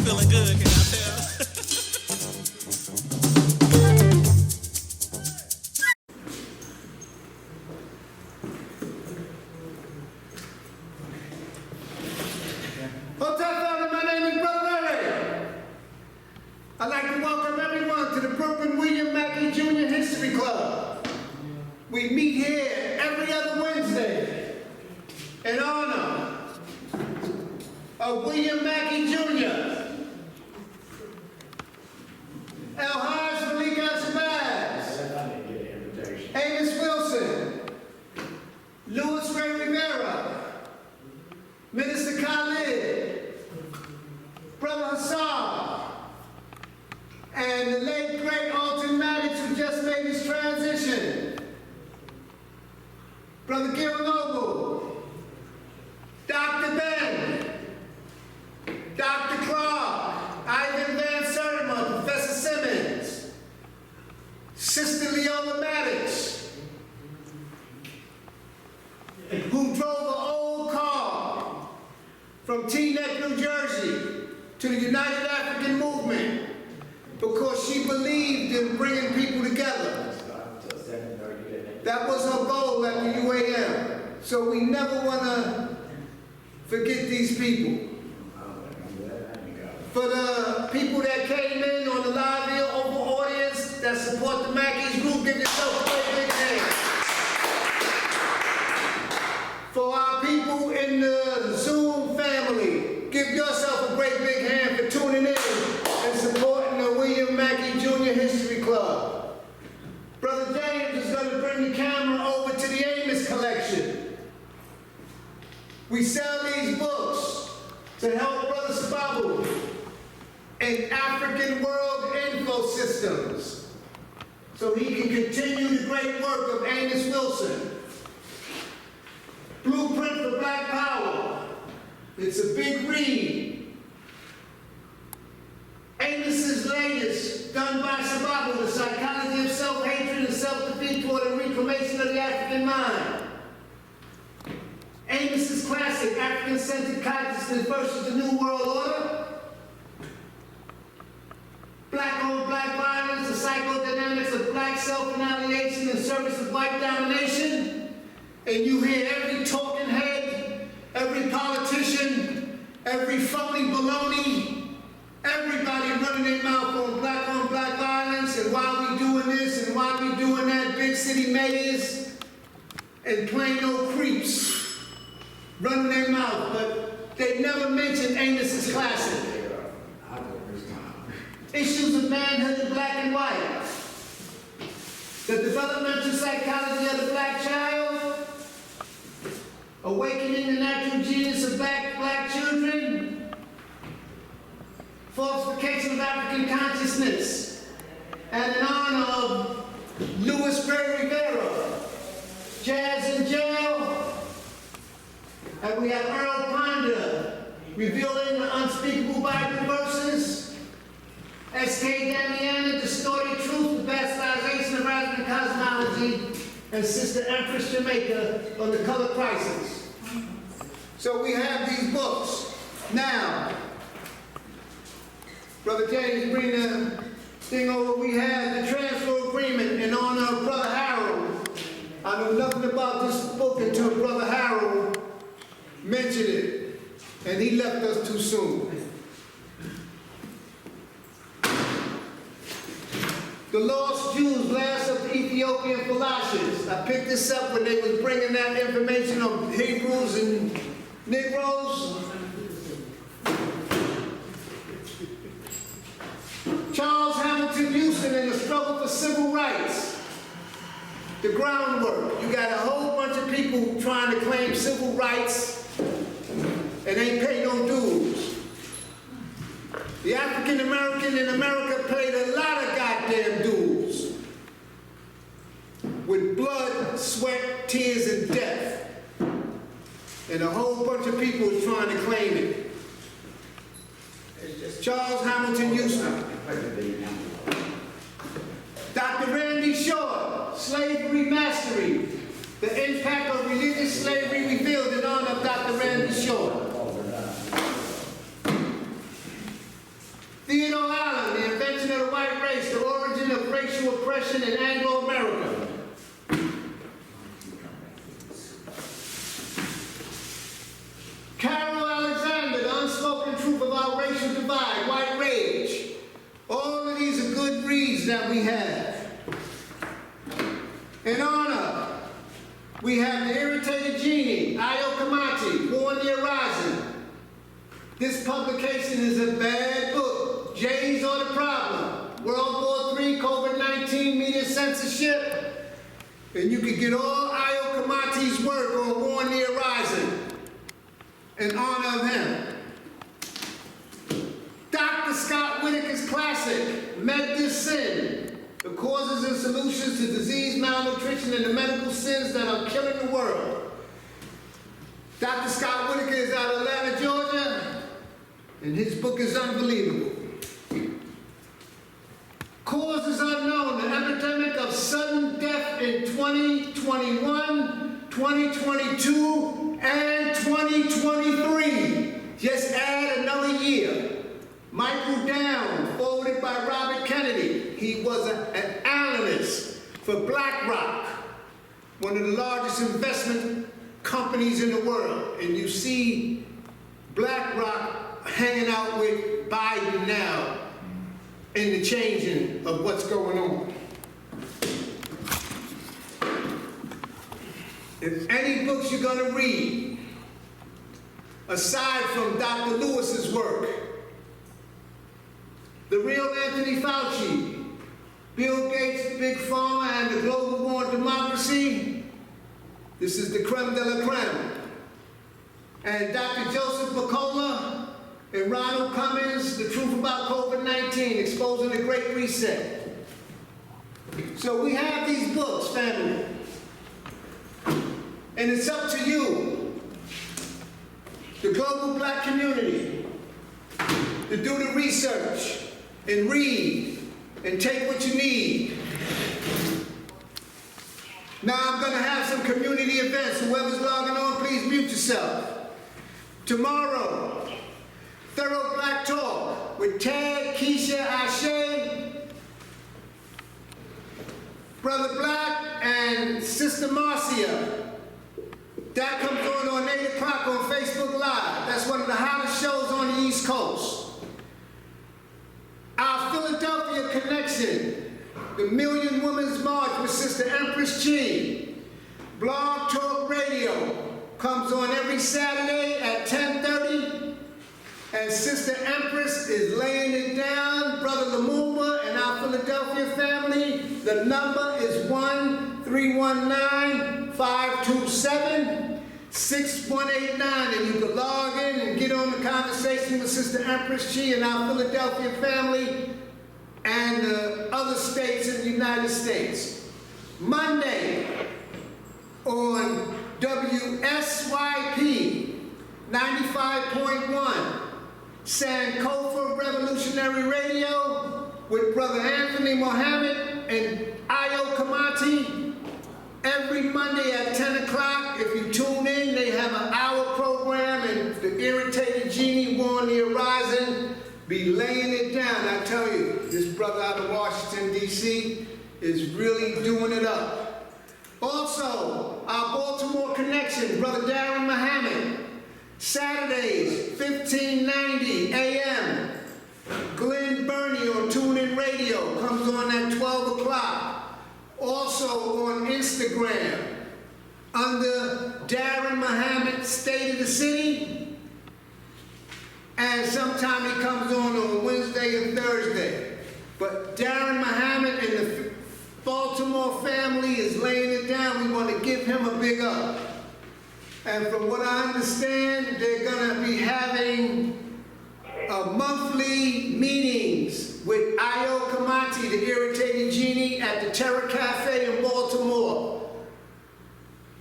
feeling good, can I tell? Hotel family, my name is Brother Larry. I'd like to welcome everyone to the Brooklyn William Mackey Jr. History Club. We meet here every other Wednesday in honor of William Mackey Jr., El-Haj Malik Al-Shabazz, Amos Wilson, Louis Ray Rivera, Minister Khalid, Brother Hassan, and the late great Alton Maddox, who just made his transition, Brother Gil Noble, Dr. Ben, Dr. Clark, Ivan Van Sertima, Professor Simmons, Sister Leola Maddox, who drove an old car from Teaneck, New Jersey to the United African Movement because she believed in bringing people together. That was her goal at the UAM. So we never want to forget these people. For the people that came in on the live here over audience that support the Mackey's group, give yourself a great big hand. For our people in the Zoom family, give yourself a great big hand for tuning in and supporting the William Mackey Jr. History Club. Brother James is going to bring the camera over to the Amos collection. We sell these books to help Brother Sababu in African World Info Systems so he can continue the great work of Amos Wilson. Blueprint for Black Power. It's a big read. Amos's latest, done by Sababu, The Psychology of Self-Hatred and Self-Defeat Toward a Reclamation of the African Mind. Amos's classic, African-Centered Consciousness versus the New World Order. Black-on-Black Violence, The Psychodynamics of Black Self-Annihilation in Service of White Domination. And you hear every talking head, every politician, every phony baloney, everybody running their mouth on black violence and why we doing this and why we doing that, big city mayors and plain old creeps running their mouth, but they never mentioned Amos's classic. Issues of Manhood in Black and White. The Developmental Psychology of the Black Child. Awakening the Natural Genius of Black Children. Falsification of African Consciousness. And in honor of Louis Gray Rivera. Jazz in Jail. And we have Earl Ponder revealing the unspeakable Bible verses. S.K. Damiana, Distorted Truth, the Bastardization of African Cosmology, and Sister Empress Jamaica on the Color Crisis. So we have these books. Now, Brother James, bring the thing over. We have the transfer agreement in honor of Brother Harold. I know nothing about this book until Brother Harold mentioned it, and he left us too soon. The Lost Jews, Last of the Ethiopian Philosophers. I picked this up when they was bringing that information on Hebrews and Negroes. Charles Hamilton Houston and the struggle for civil rights. The groundwork. You got a whole bunch of people trying to claim civil rights and ain't pay no dues. The African American in America paid a lot of goddamn dues. With blood, sweat, tears, and death. And a whole bunch of people is trying to claim it. Charles Hamilton Houston. Dr. Randy Short, Slavery Mastery. The impact of religious slavery revealed in honor of Dr. Randy Short. Divide, White Rage. All of these are good reads that we have. In honor, we have The Irritated Genie, Io Kamati, War on the Horizon. This publication is a bad book. Jays Are the Problem, World War III, COVID-19, media censorship. And you can get all Io Kamati's work on War on the Horizon in honor of him. Dr. Scott Whitaker's classic, Medicine, the causes and solutions to disease, malnutrition, and the medical sins that are killing the world. Dr. Scott Whitaker is out of Atlanta, Georgia, and his book is unbelievable. Causes unknown, the epidemic of sudden death in 2021, 2022, and 2023. Just add another year. Michael Down, forwarded by Robert Kennedy. He was an analyst for BlackRock, one of the largest investment companies in the world. And you see BlackRock hanging out with Biden now in the changing of what's going on. If any books you're going to read, aside from Dr. Lewis's work, The Real Anthony Fauci, Bill Gates, Big Pharma, and the Global War on Democracy, this is the creme de la creme. And Dr. Joseph McCullough and Ronald Cummings, The Truth About COVID-19, Exposing the Great Reset. So we have these books, family. And it's up to you, the global black community, to do the research and read and take what you need. Now I'm going to have some community events. Whoever's logging on, please mute yourself. Tomorrow, Thorough Black Talk with Ted, Keisha, Ashe, Brother Black, and Sister Marcia. That comes on 8 o'clock on Facebook Live. That's one of the hottest shows on the East Coast. Our Philadelphia connection, the Million Women's March with Sister Empress Chi. Blog Talk Radio comes on every Saturday at 10:30. And Sister Empress is laying it down. Brother Lumumba and our Philadelphia family, the number is 1-319-527-6189. And you can log in and get on the conversation with Sister Empress Chi and our Philadelphia family and other states in the United States. Monday on WSYP 95.1. Sankofa Revolutionary Radio with Brother Anthony Mohammed and Io Kamati every Monday at 10 o'clock. If you tune in, they have an hour program, and The Irritated Genie, War on the Horizon, be laying it down. I tell you, this brother out of Washington, D.C. is really doing it up. Also, our Baltimore connection, Brother Darren Muhammad, Saturdays, 1590 a.m. Glenn Burney on TuneIn Radio comes on at 12 o'clock. Also on Instagram, under Darren Muhammad, State of the City. And sometime he comes on Wednesday and Thursday. But Darren Muhammad and the Baltimore family is laying it down. We want to give him a big up. And from what I understand, they're going to be having monthly meetings with Io Kamati, the Irritated Genie, at the Terra Cafe in Baltimore.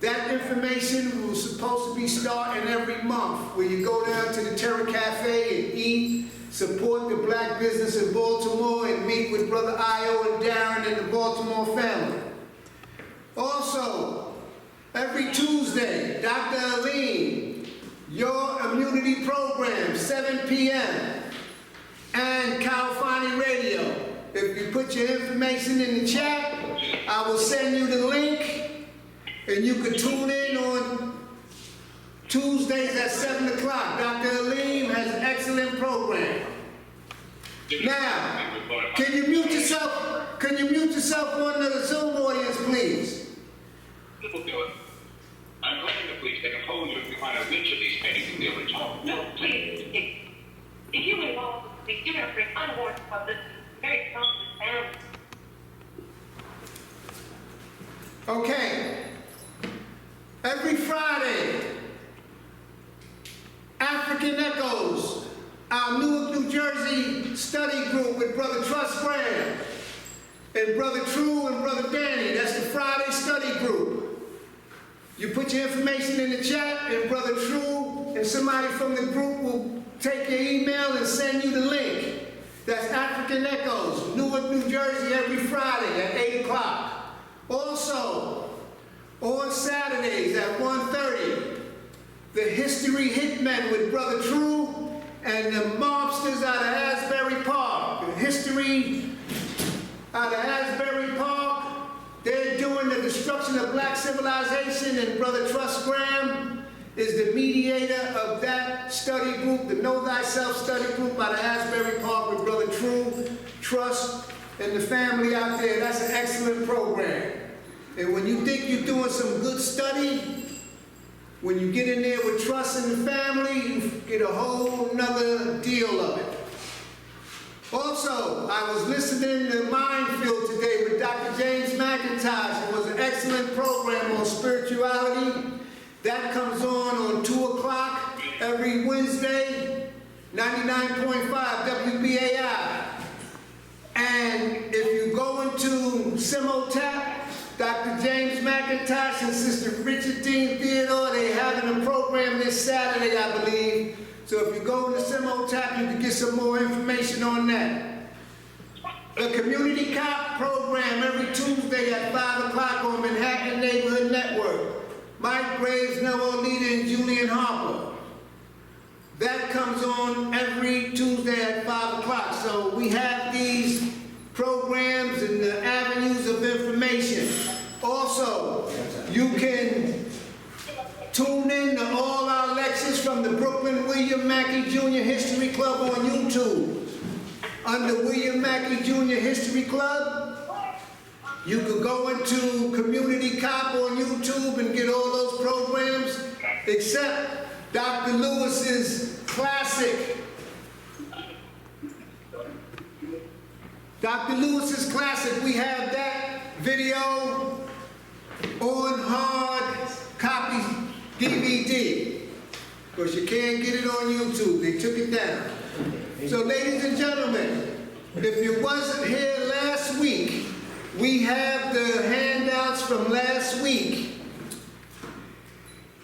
That information was supposed to be starting every month, where you go down to the Terra Cafe and eat, support the black business in Baltimore, and meet with Brother Io and Darren and the Baltimore family. Also, every Tuesday, Dr. Aline, Your Immunity Program, 7 p.m. and Califani Radio. If you put your information in the chat, I will send you the link, and you can tune in on Tuesdays at 7 o'clock. Dr. Aline has an excellent program. Now, can you mute yourself? Can you mute yourself on the Zoom audience, please? People do it. I'm calling the police. They can hold you if you find out which of these pennies you deal with. Oh, no, please. If you involve the police, you're going to bring unwarranted publicity. Very confident family. Okay. Every Friday, African Echoes, our Newark, New Jersey study group with Brother Truss Graham and Brother True and Brother Danny. That's the Friday study group. You put your information in the chat, and Brother True and somebody from the group will take your email and send you the link. That's African Echoes, Newark, New Jersey, every Friday at 8 o'clock. Also, on Saturdays at 1:30, the History Hitmen with Brother True and the mobsters out of Asbury Park. The History out of Asbury Park, they're doing the destruction of black civilization, and Brother Truss Graham is the mediator of that study group, the Know Thyself study group out of Asbury Park with Brother True, Truss, and the family out there. That's an excellent program. And when you think you're doing some good study, when you get in there with Truss and the family, you get a whole nother deal of it. Also, I was listening to Minefield today with Dr. James McIntosh. It was an excellent program on spirituality. That comes on 2 o'clock every Wednesday, 99.5 WBAI. And if you go into Simultap, Dr. James McIntosh and Sister Richard Dean Theodore, they're having a program this Saturday, I believe. So if you go into Simultap, you can get some more information on that. The Community Cop program every Tuesday at 5 o'clock on Manhattan Neighborhood Network. Mike Graves, Noah Leader, and Julian Harper. That comes on every Tuesday at 5 o'clock. So we have these programs and the avenues of information. Also, you can tune in to all our lectures from the Brooklyn William Mackey Jr. History Club on YouTube. Under William Mackey Jr. History Club, you can go into Community Cop on YouTube and get all those programs, except Dr. Lewis's classic. Dr. Lewis's classic, we have that video on hard copy DVD, because you can't get it on YouTube. They took it down. So ladies and gentlemen, if you wasn't here last week, we have the handouts from last week.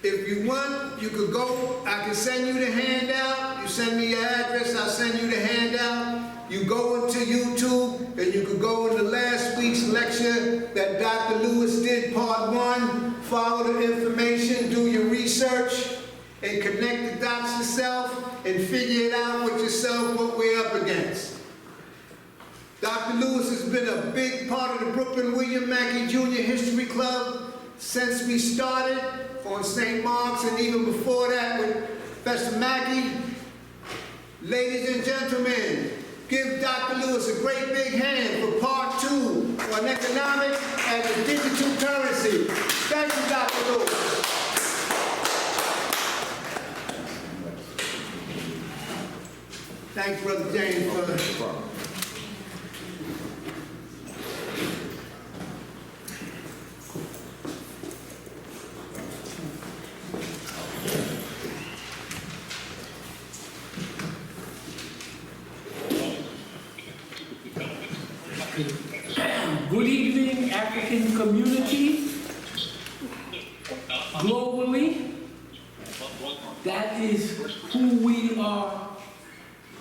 If you want, you could go, I can send you the handout. You send me your address, I'll send you the handout. You go into YouTube and you could go into last week's lecture that Dr. Lewis did, part 1. Follow the information, do your research, and connect the dots yourself and figure it out with yourself what we're up against. Dr. Lewis has been a big part of the Brooklyn William Mackey Jr. History Club since we started on St. Mark's, and even before that with Professor Mackey. Ladies and gentlemen, give Dr. Lewis a great big hand for part 2 on economics and the digital currency. Thank you, Dr. Lewis. Thanks, Brother James, for Good evening, African community. Globally, that is who we are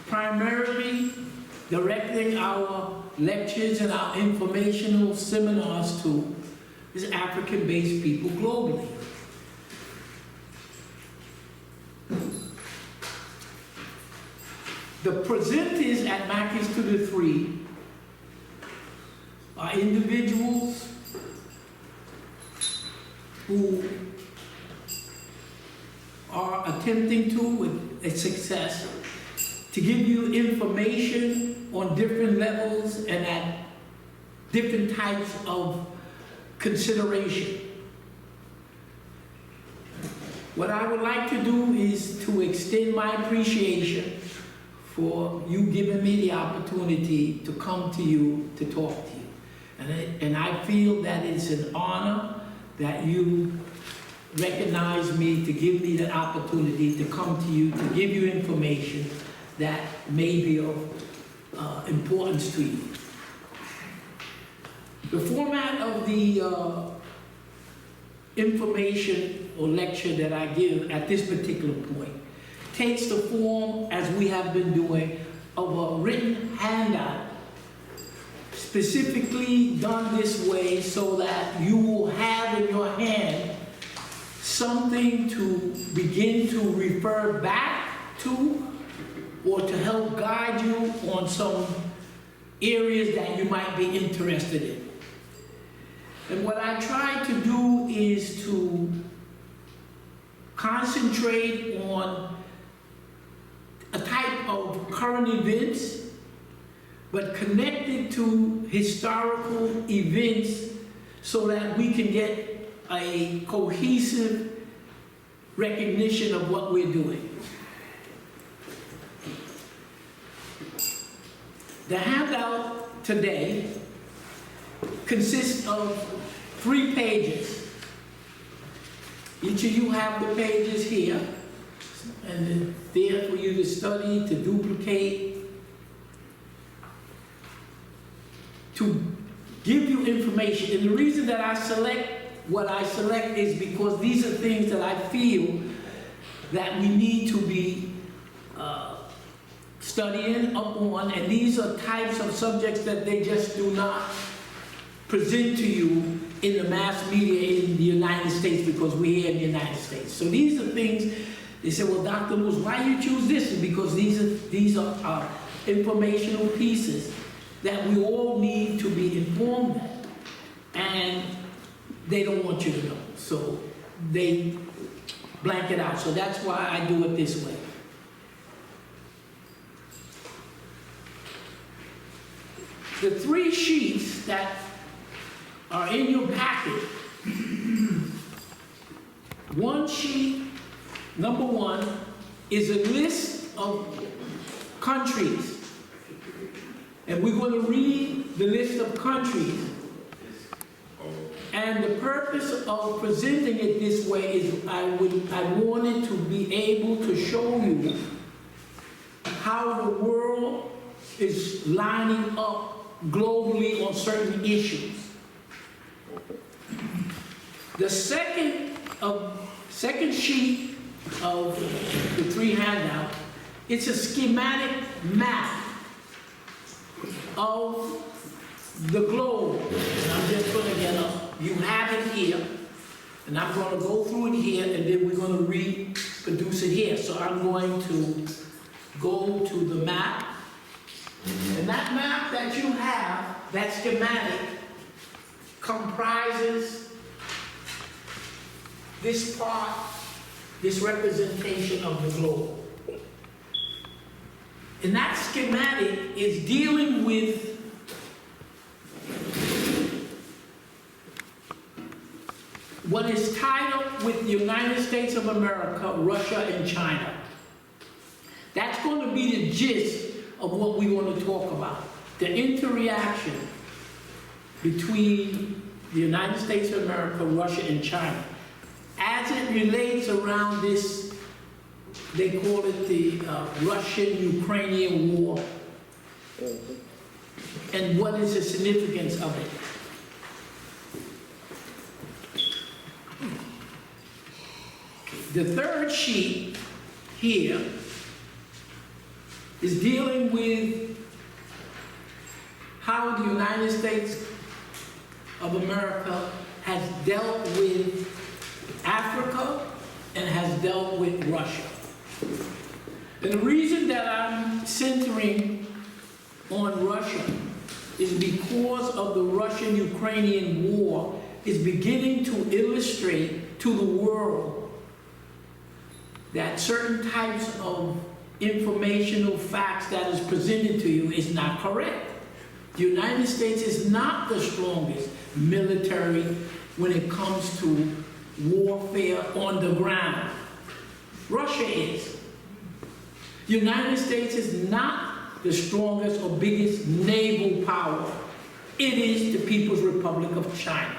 primarily directing our lectures and our informational seminars to, is African-based people globally. The presenters at Mackey's to the 3 are individuals who are attempting to, with a success, to give you information on different levels and at different types of consideration. What I would like to do is to extend my appreciation for you giving me the opportunity to come to you to talk to you. And I feel that it's an honor that you recognize me, to give me the opportunity to come to you, to give you information that may be of importance to you. The format of the information or lecture that I give at this particular point takes the form, as we have been doing, of a written handout, specifically done this way so that you will have in your hand something to begin to refer back to, or to help guide you on some areas that you might be interested in. And what I try to do is to concentrate on a type of current events, but connected to historical events so that we can get a cohesive recognition of what we're doing. The handout today consists of 3 pages. Each of you have the pages here, and they're there for you to study, to duplicate, to give you information. And the reason that I select what I select is because these are things that I feel that we need to be studying up on, and these are types of subjects that they just do not present to you in the mass media in the United States, because we're here in the United States. So these are things, they say, well, Dr. Lewis, why do you choose this? It's because these are informational pieces that we all need to be informed of, and they don't want you to know. So they blank it out. So that's why I do it this way. The 3 sheets that are in your packet, one sheet, number 1, is a list of countries. And we're going to read the list of countries. And the purpose of presenting it this way is I wanted to be able to show you how the world is lining up globally on certain issues. The second sheet of the 3 handouts, it's a schematic map of the globe. And I'm just going to get up. You have it here, and I'm going to go through it here, and then we're going to reproduce it here. So I'm going to go to the map. And that map that you have, that schematic, comprises this part, this representation of the globe. And that schematic is dealing with what is tied up with the United States of America, Russia, and China. That's going to be the gist of what we want to talk about. The interaction between the United States of America, Russia, and China, as it relates around this, they call it the Russian-Ukrainian war, and what is the significance of it. The 3rd sheet here is dealing with how the United States of America has dealt with Africa and has dealt with Russia. And the reason that I'm centering on Russia is because of the Russian-Ukrainian war is beginning to illustrate to the world that certain types of informational facts that is presented to you is not correct. The United States is not the strongest military when it comes to warfare on the ground. Russia is. The United States is not the strongest or biggest naval power. It is the People's Republic of China.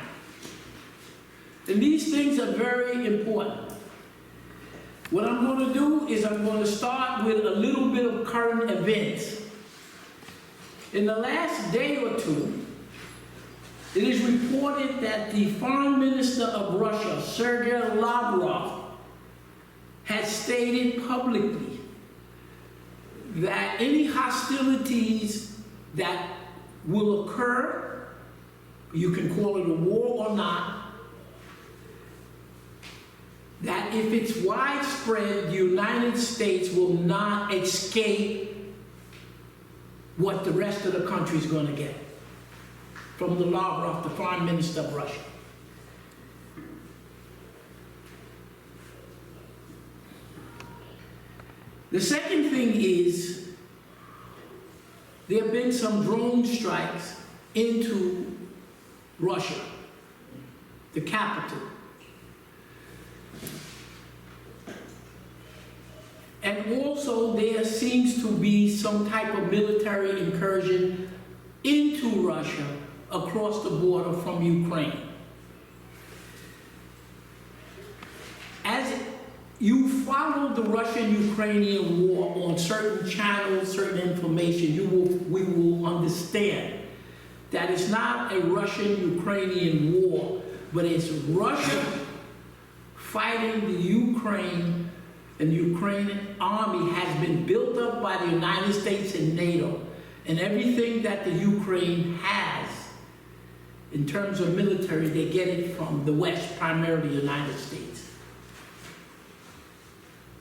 And these things are very important. What I'm going to do is I'm going to start with a little bit of current events. In the last day or two, it is reported that the Foreign Minister of Russia, Sergei Lavrov, has stated publicly that any hostilities that will occur, you can call it a war or not, that if it's widespread, the United States will not escape what the rest of the country is going to get from the Lavrov, the Foreign Minister of Russia. The second thing is there have been some drone strikes into Russia, the capital. And also there seems to be some type of military incursion into Russia across the border from Ukraine. As you follow the Russian-Ukrainian war on certain channels, certain information, we will understand that it's not a Russian-Ukrainian war, but it's Russia fighting the Ukraine, and the Ukrainian army has been built up by the United States and NATO, and everything that the Ukraine has in terms of military, they get it from the West, primarily the United States.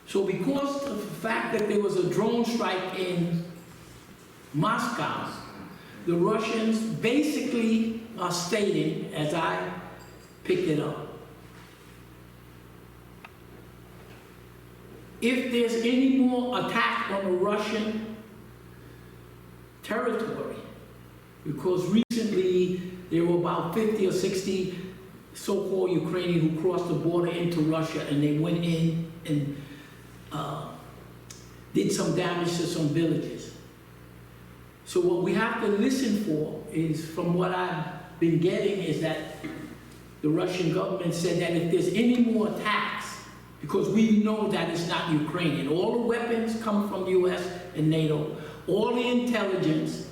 So because of the fact that there was a drone strike in Moscow, the Russians basically are stating, as I picked it up, if there's any more attack on the Russian territory, because recently there were about 50 or 60 so-called Ukrainians who crossed the border into Russia, and they went in and did some damage to some villages. So what we have to listen for is, from what I've been getting, is that the Russian government said that if there's any more attacks, because we know that it's not Ukrainian, all the weapons come from the US and NATO, all the intelligence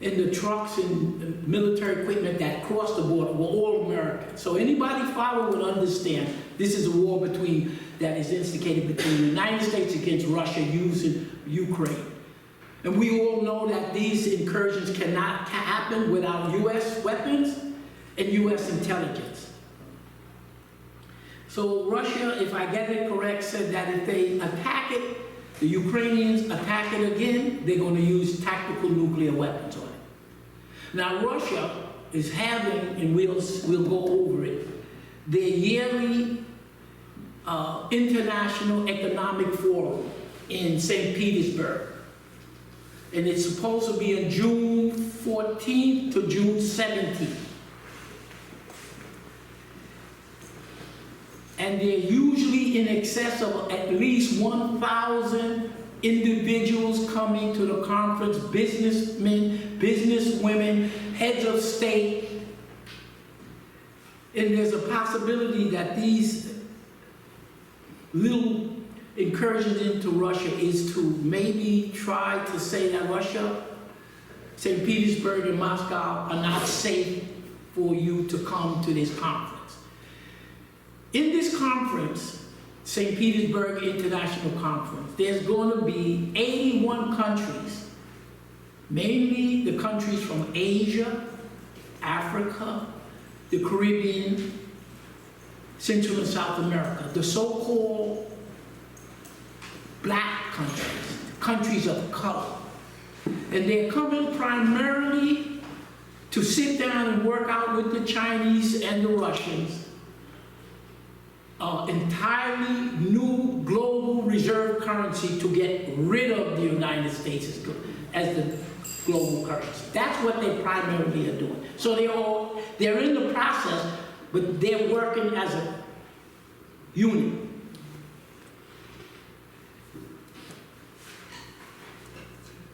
and the trucks and military equipment that crossed the border were all American. So anybody following would understand this is a war that is instigated between the United States against Russia using Ukraine. And we all know that these incursions cannot happen without US weapons and US intelligence. So Russia, if I get it correct, said that if they attack it, the Ukrainians attack it again, they're going to use tactical nuclear weapons on it. Now Russia is having, and we'll go over it, their yearly International Economic Forum in St. Petersburg. And it's supposed to be on June 14th to June 17th. And they're usually in excess of at least 1,000 individuals coming to the conference, businessmen, businesswomen, heads of state. And there's a possibility that these little incursions into Russia is to maybe try to say that Russia, St. Petersburg and Moscow are not safe for you to come to this conference. In this conference, St. Petersburg International Conference, there's going to be 81 countries, mainly the countries from Asia, Africa, the Caribbean, Central and South America, the so-called black countries, countries of color. And they're coming primarily to sit down and work out with the Chinese and the Russians entirely new global reserve currency to get rid of the United States as the global currency. That's what they primarily are doing. So they're in the process, but they're working as a unit.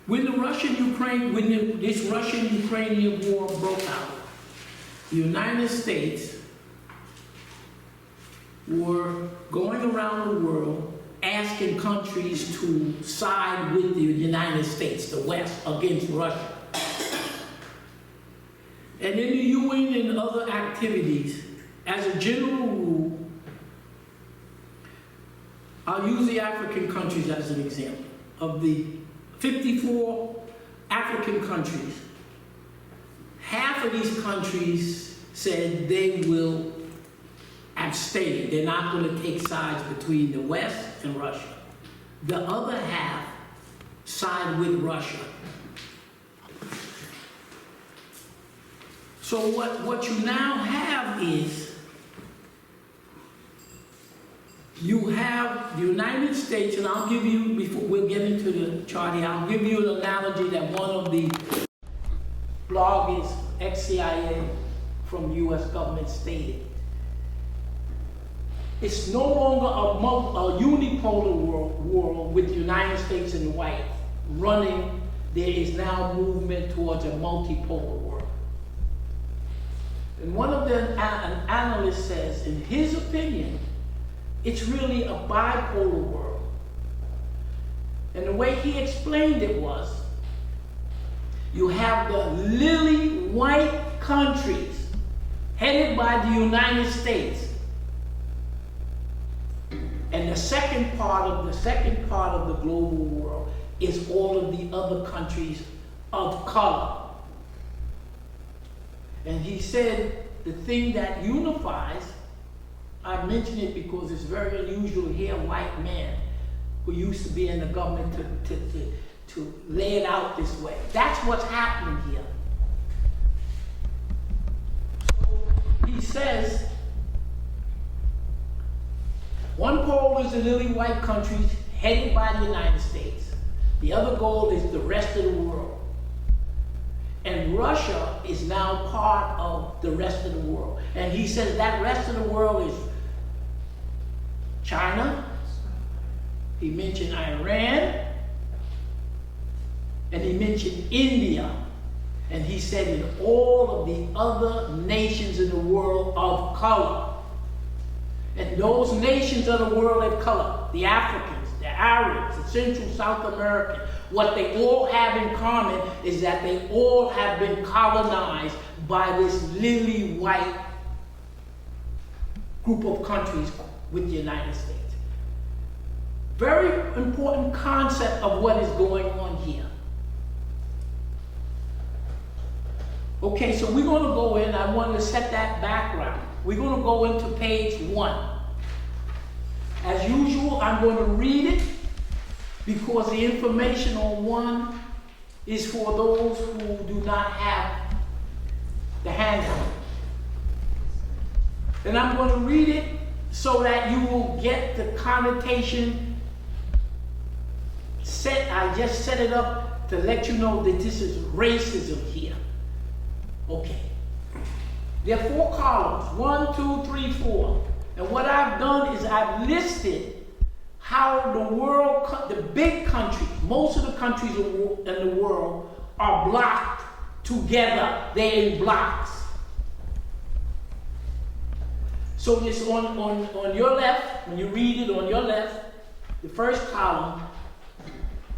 When this Russian-Ukrainian war broke out, the United States were going around the world asking countries to side with the United States, the West, against Russia. And in the UN and other activities, as a general rule, I'll use the African countries as an example. Of the 54 African countries, half of these countries said they will abstain. They're not going to take sides between the West and Russia. The other half side with Russia. So what you now have is, you have the United States, and I'll give you, before we'll get into the chart here, I'll give you an analogy that one of the bloggers, ex-CIA from US government stated. It's no longer a unipolar world with the United States and the white running. There is now movement towards a multipolar world. And one of an analyst says, in his opinion, it's really a bipolar world. And the way he explained it was, you have the lily white countries headed by the United States. And the second part of the global world is all of the other countries of color. And he said the thing that unifies, I mention it because it's very unusual to hear a white man who used to be in the government to lay it out this way. That's what's happening here. So he says, one pole is the lily white countries headed by the United States. The other goal is the rest of the world. And Russia is now part of the rest of the world. And he says that rest of the world is China. He mentioned Iran. And he mentioned India. And he said in all of the other nations in the world of color. And those nations of the world of color, the Africans, the Arabs, the Central South American, what they all have in common is that they all have been colonized by this lily white group of countries with the United States. Very important concept of what is going on here. Okay, so we're going to go in. I want to set that background. We're going to go into page 1. As usual, I'm going to read it because the information on 1 is for those who do not have the handout. And I'm going to read it so that you will get the connotation set. I just set it up to let you know that this is racism here. Okay. There are 4 columns, 1, 2, 3, 4. And what I've done is I've listed how the world, the big countries, most of the countries in the world are blocked together. They're in blocks. So it's on your left, when you read it on your left, the first column,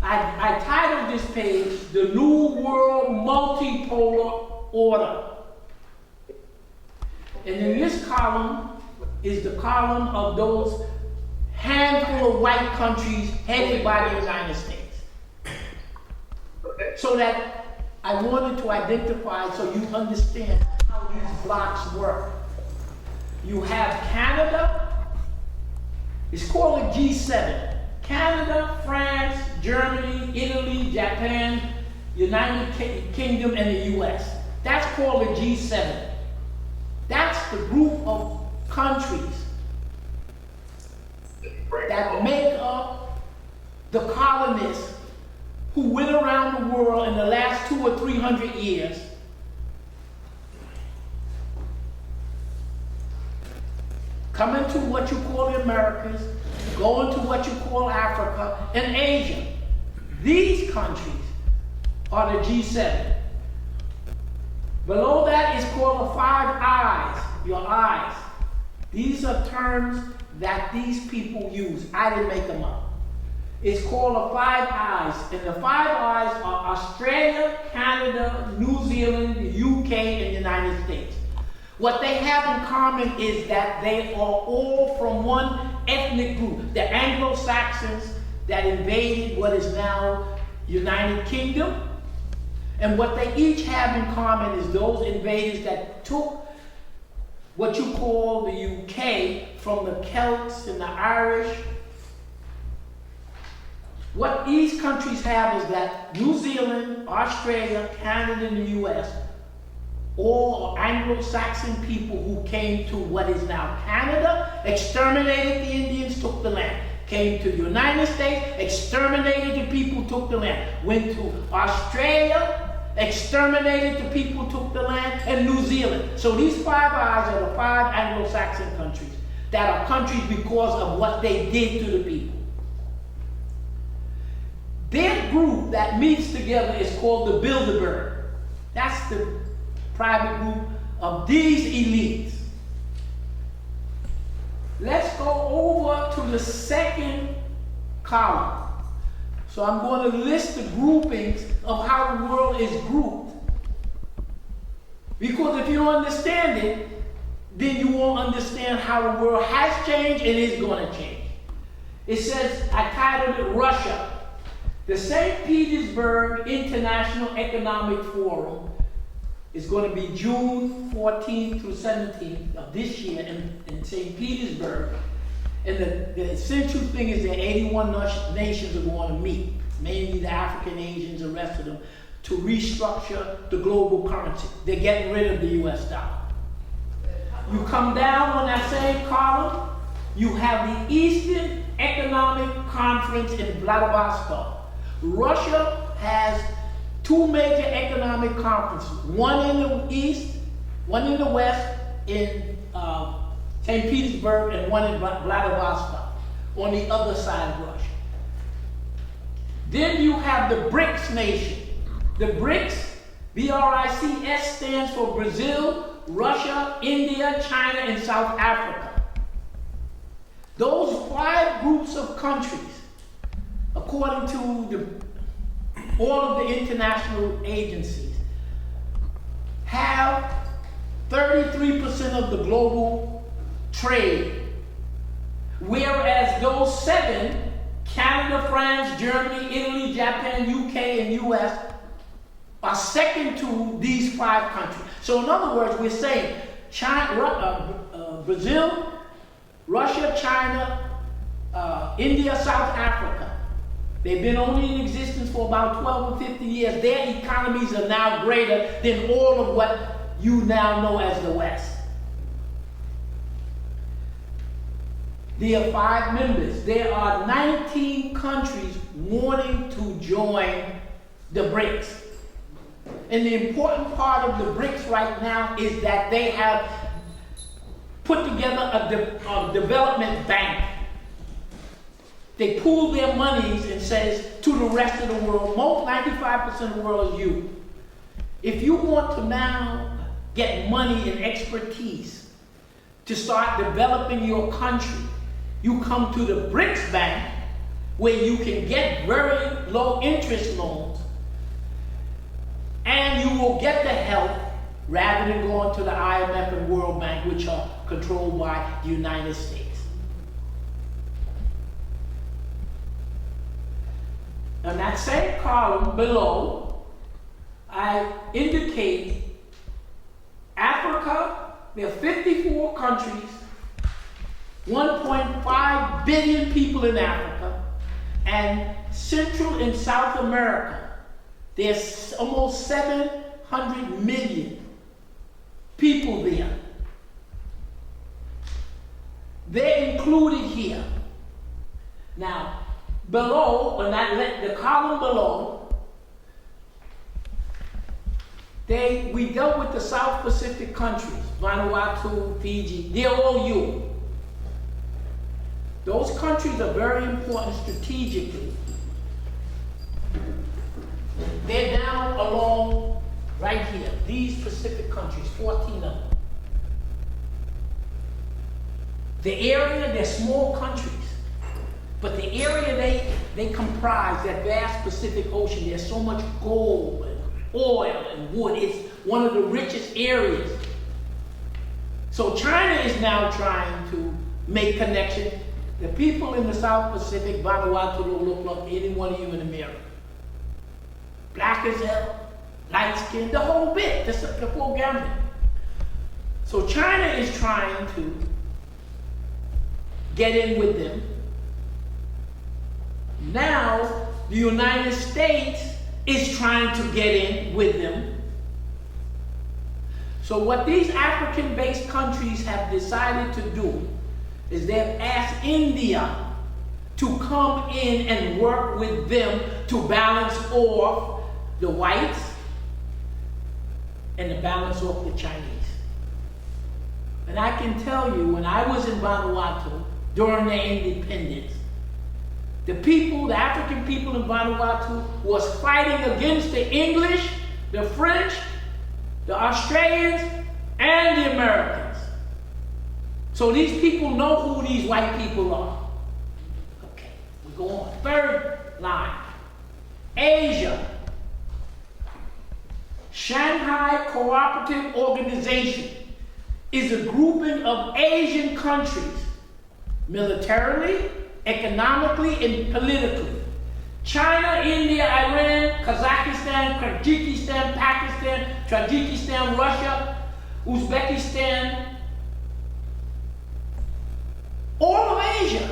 I titled this page, The New World Multipolar Order. And in this column is the column of those handful of white countries headed by the United States. So that I wanted to identify so you understand how these blocks work. You have Canada, it's called a G7. Canada, France, Germany, Italy, Japan, United Kingdom, and the US. That's called a G7. That's the group of countries that make up the colonists who went around the world in the last 200 or 300 years coming to what you call the Americas, going to what you call Africa and Asia. These countries are the G7. Below that is called the Five Eyes, your eyes. These are terms that these people use. I didn't make them up. It's called the Five Eyes. And the Five Eyes are Australia, Canada, New Zealand, the UK, and the United States. What they have in common is that they are all from one ethnic group, the Anglo-Saxons that invaded what is now United Kingdom. And what they each have in common is those invaders that took what you call the UK from the Celts and the Irish. What these countries have is that New Zealand, Australia, Canada, and the US all Anglo-Saxon people who came to what is now Canada, exterminated the Indians, took the land. Came to the United States, exterminated the people, took the land. Went to Australia, exterminated the people, took the land, and New Zealand. So these Five Eyes are the 5 Anglo-Saxon countries that are countries because of what they did to the people. Their group that meets together is called the Bilderberg. That's the private group of these elites. Let's go over to the second column. So I'm going to list the groupings of how the world is grouped. Because if you don't understand it, then you won't understand how the world has changed and is going to change. It says, I titled it Russia. The St. Petersburg International Economic Forum is going to be June 14th through 17th of this year in St. Petersburg. And the essential thing is that 81 nations are going to meet, mainly the African, Asians, the rest of them, to restructure the global currency. They're getting rid of the US dollar. You come down on that same column, you have the Eastern Economic Conference in Vladivostok. Russia has 2 major economic conferences, one in the east, one in the west, in St. Petersburg, and one in Vladivostok, on the other side of Russia. Then you have the BRICS nation. The BRICS, B-R-I-C-S, stands for Brazil, Russia, India, China, and South Africa. Those 5 groups of countries, according to all of the international agencies, have 33% of the global trade, whereas those 7, Canada, France, Germany, Italy, Japan, UK, and US, are second to these 5 countries. So in other words, we're saying China, Brazil, Russia, China, India, South Africa. They've been only in existence for about 12 or 15 years. Their economies are now greater than all of what you now know as the West. There are 5 members. There are 19 countries wanting to join the BRICS. And the important part of the BRICS right now is that they have put together a development bank. They pool their monies and says to the rest of the world, most 95% of the world is you. If you want to now get money and expertise to start developing your country, you come to the BRICS Bank where you can get very low interest loans and you will get the help rather than going to the IMF and World Bank, which are controlled by the United States. On that same column below, I indicate Africa. There are 54 countries, 1.5 billion people in Africa, and Central and South America. There's almost 700 million people there. They're included here. Now, below, the column below, we dealt with the South Pacific countries, Vanuatu, Fiji, they're all you. Those countries are very important strategically. They're down along right here, these Pacific countries, 14 of them. The area, they're small countries, but the area they comprise, that vast Pacific Ocean, there's so much gold and oil and wood. It's one of the richest areas. So China is now trying to make connection. The people in the South Pacific, Vanuatu, don't look like any one of you in America. Black as hell, light skin, the whole bit, the full gamut. So China is trying to get in with them. Now, the United States is trying to get in with them. So what these African-based countries have decided to do is they've asked India to come in and work with them to balance off the whites and to balance off the Chinese. And I can tell you, when I was in Vanuatu during their independence, the African people in Vanuatu was fighting against the English, the French, the Australians, and the Americans. So these people know who these white people are. Okay, we go on. Third line, Asia. Shanghai Cooperative Organization is a grouping of Asian countries, militarily, economically, and politically. China, India, Iran, Kazakhstan, Kyrgyzstan, Pakistan, Tajikistan, Russia, Uzbekistan, all of Asia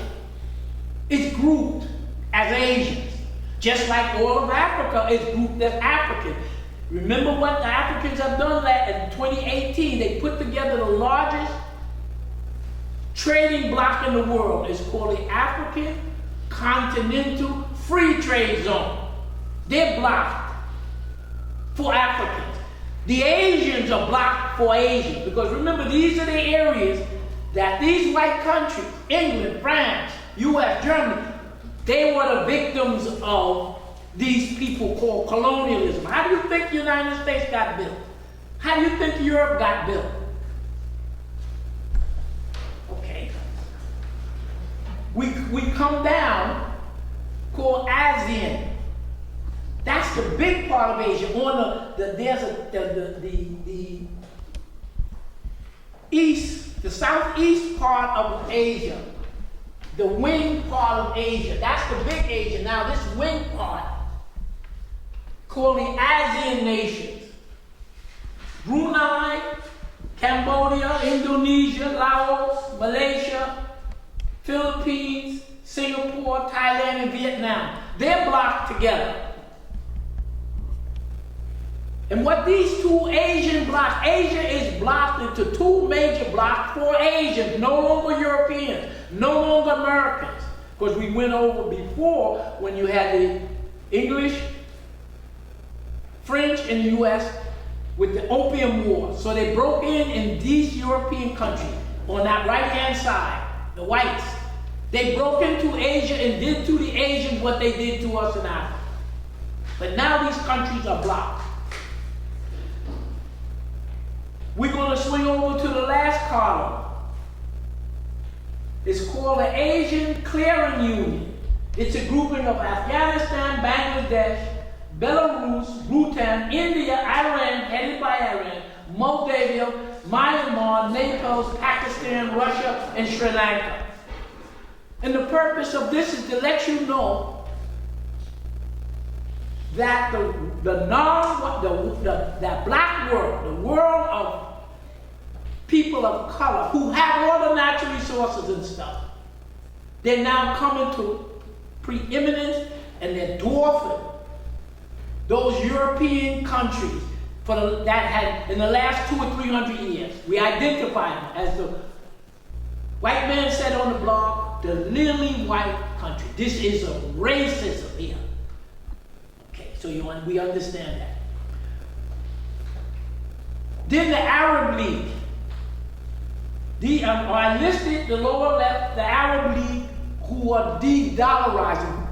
is grouped as Asians, just like all of Africa is grouped as African. Remember what the Africans have done in 2018? They put together the largest trading bloc in the world. It's called the African Continental Free Trade Zone. They're blocked for Africans. The Asians are blocked for Asians, because remember, these are the areas that these white countries, England, France, US, Germany, they were the victims of these people called colonialism. How do you think the United States got built? How do you think Europe got built? Okay. We come down, called ASEAN. That's the big part of Asia. On the east, the southeast part of Asia, the wing part of Asia. That's the big Asia. Now this wing part, called the ASEAN nations. Brunei, Cambodia, Indonesia, Laos, Malaysia, Philippines, Singapore, Thailand, and Vietnam. They're blocked together. And what these two Asian blocks, Asia is blocked into two major blocks for Asians, no longer Europeans, no longer Americans. Because we went over before when you had the English, French, and the US with the Opium War. So they broke in these European countries on that right-hand side, the whites. They broke into Asia and did to the Asians what they did to us in Africa. But now these countries are blocked. We're going to swing over to the last column. It's called the Asian Clearing Union. It's a grouping of Afghanistan, Bangladesh, Belarus, Bhutan, India, Iran, headed by Iran, Moldavia, Myanmar, Nepal, Pakistan, Russia, and Sri Lanka. And the purpose of this is to let you know that that black world, the world of people of color who have all the natural resources and stuff, they're now coming to preeminence and they're dwarfing those European countries that had, in the last 200 or 300 years, we identify them as the white man said on the blog, the lily white country. This is a racism here. Okay, so we understand that. Then the Arab League. I listed the lower left, the Arab League, who are de-dollarizing.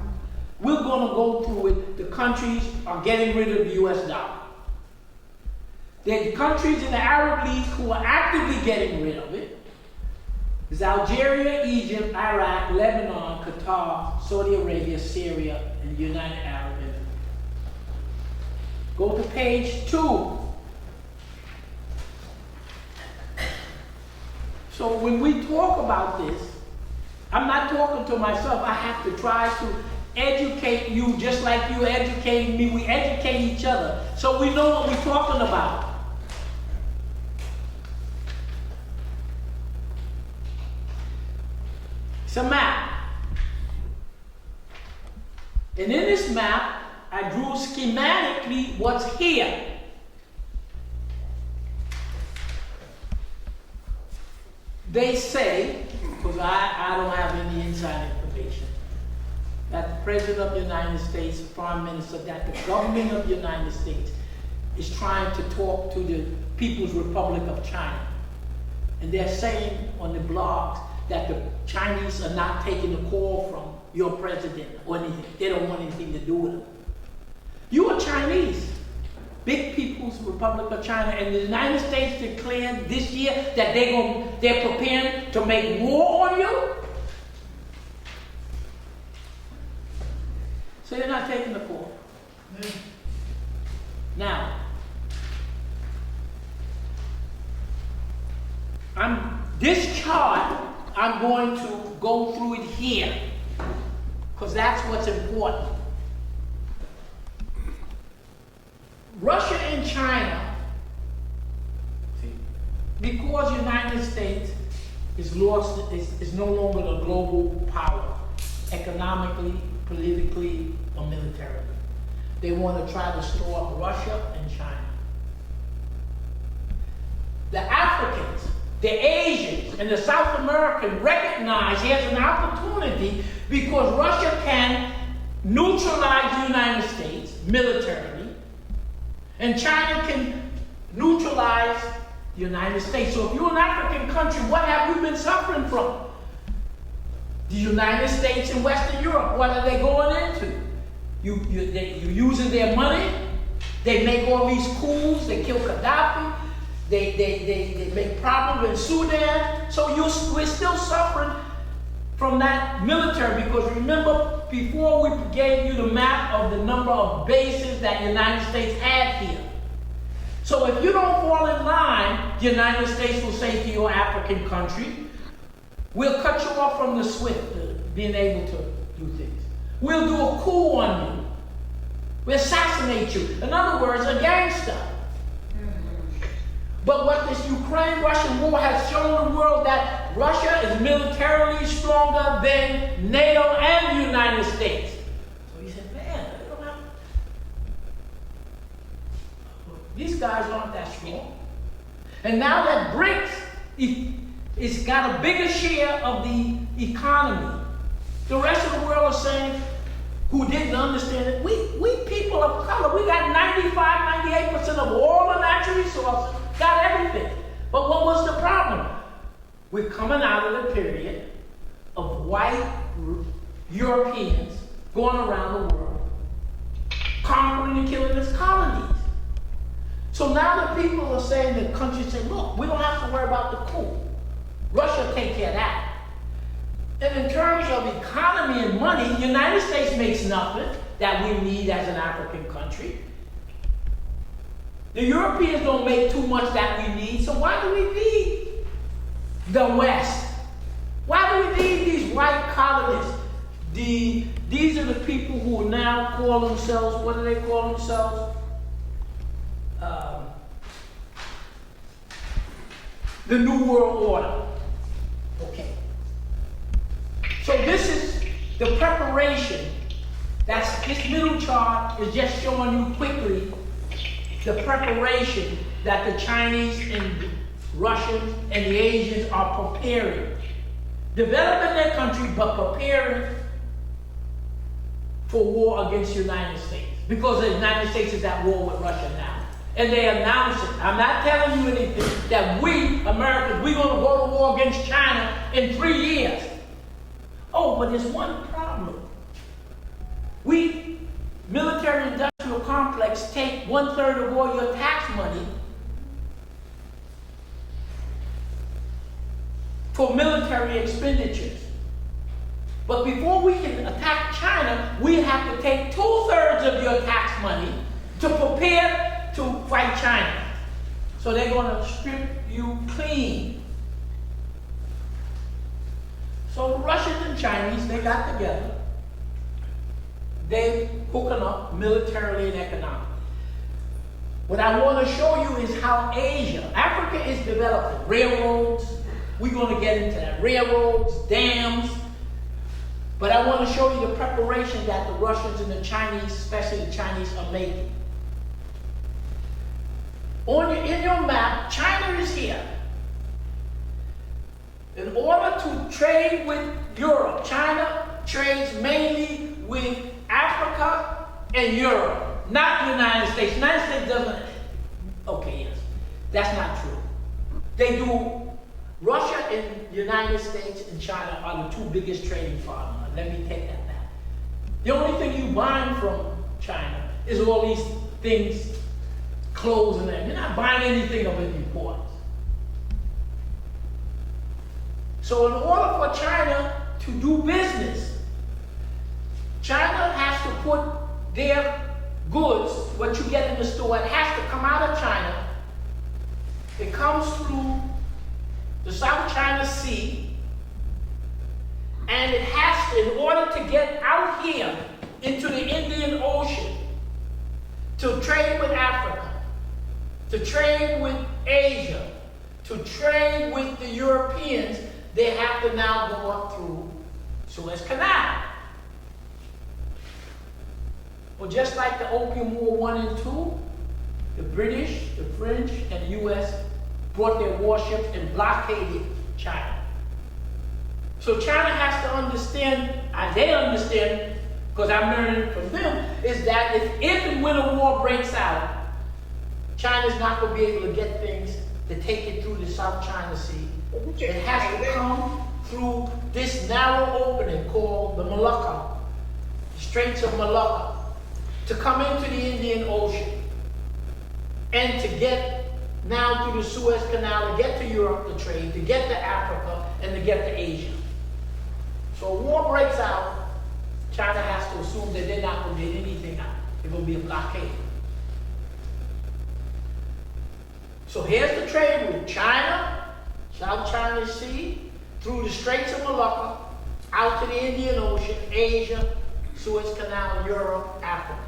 We're going to go through it. The countries are getting rid of the US dollar. The countries in the Arab League who are actively getting rid of it is Algeria, Egypt, Iraq, Lebanon, Qatar, Saudi Arabia, Syria, and the United Arab Emirates. Go to page 2. So when we talk about this, I'm not talking to myself. I have to try to educate you just like you educated me. We educate each other so we know what we're talking about. It's a map. And in this map, I drew schematically what's here. They say, because I don't have any inside information, that the President of the United States, the Prime Minister, that the government of the United States is trying to talk to the People's Republic of China. And they're saying on the blogs that the Chinese are not taking a call from your president or anything. They don't want anything to do with them. You are Chinese. Big People's Republic of China, and the United States declared this year that they're preparing to make war on you. So they're not taking the call. Now, this chart, I'm going to go through it here, because that's what's important. Russia and China, because the United States is no longer a global power, economically, politically, or militarily. They want to try to store up Russia and China. The Africans, the Asians, and the South Americans recognize here's an opportunity because Russia can neutralize the United States militarily, and China can neutralize the United States. So if you're an African country, what have you been suffering from? The United States and Western Europe, what are they going into? You're using their money. They make all these coups. They kill Gaddafi. They make problems in Sudan. So we're still suffering from that military, because remember, before we gave you the map of the number of bases that the United States had here. So if you don't fall in line, the United States will say to your African country, we'll cut you off from the SWIFT, being able to do things. We'll do a coup on you. We'll assassinate you. In other words, a gangster. But what this Ukraine-Russian war has shown the world that Russia is militarily stronger than NATO and the United States. So he said, man, they don't have... These guys aren't that strong. And now that BRICS it's got a bigger share of the economy, the rest of the world is saying, who didn't understand it, we people of color, we got 95-98% of all the natural resources, got everything. But what was the problem? We're coming out of the period of white Europeans going around the world, conquering and killing its colonies. So now the people are saying, the countries say, look, we don't have to worry about the coup. Russia will take care of that. And in terms of economy and money, the United States makes nothing that we need as an African country. The Europeans don't make too much that we need, so why do we need the West? Why do we need these white colonists? These are the people who now call themselves, what do they call themselves? The New World Order. Okay. So this is the preparation. This middle chart is just showing you quickly the preparation that the Chinese and the Russians and the Asians are preparing. developing their country, but preparing for war against the United States. Because the United States is at war with Russia now. And they announce it. I'm not telling you anything that we, Americans, we're going to go to war against China in 3 years. Oh, but there's one problem. We, military-industrial complex, take 1/3 of all your tax money for military expenditures. But before we can attack China, we have to take 2/3 of your tax money to prepare to fight China. So they're going to strip you clean. So the Russians and Chinese, they got together. They hooking up militarily and economically. What I want to show you is how Africa is developing. Railroads, we're going to get into that. Railroads, dams. But I want to show you the preparation that the Russians and the Chinese, especially the Chinese, are making. In your map, China is here. In order to trade with Europe, China trades mainly with Africa and Europe, not the United States. The United States doesn't. Okay, yes, that's not true. They do. Russia and the United States and China are the two biggest trading partners. Let me take that back. The only thing you buy from China is all these things, clothes and that. You're not buying anything of importance. So in order for China to do business, China has to put their goods, what you get in the store, it has to come out of China. It comes through the South China Sea, and it has to, in order to get out here into the Indian Ocean, to trade with Africa, to trade with Asia, to trade with the Europeans, they have to now go up through Suez Canal. Well, just like the Opium War 1 and 2, the British, the French, and the U.S. brought their warships and blockaded China. So China has to understand, as they understand, because I'm learning from them, is that if and when a war breaks out, China's not going to be able to get things to take it through the South China Sea. It has to come through this narrow opening called the Malacca, the Straits of Malacca, to come into the Indian Ocean and to get now through the Suez Canal, to get to Europe to trade, to get to Africa, and to get to Asia. So a war breaks out, China has to assume that they're not going to get anything out. It will be a blockade. So here's the trade route. China, South China Sea, through the Straits of Malacca, out to the Indian Ocean, Asia, Suez Canal, Europe, Africa.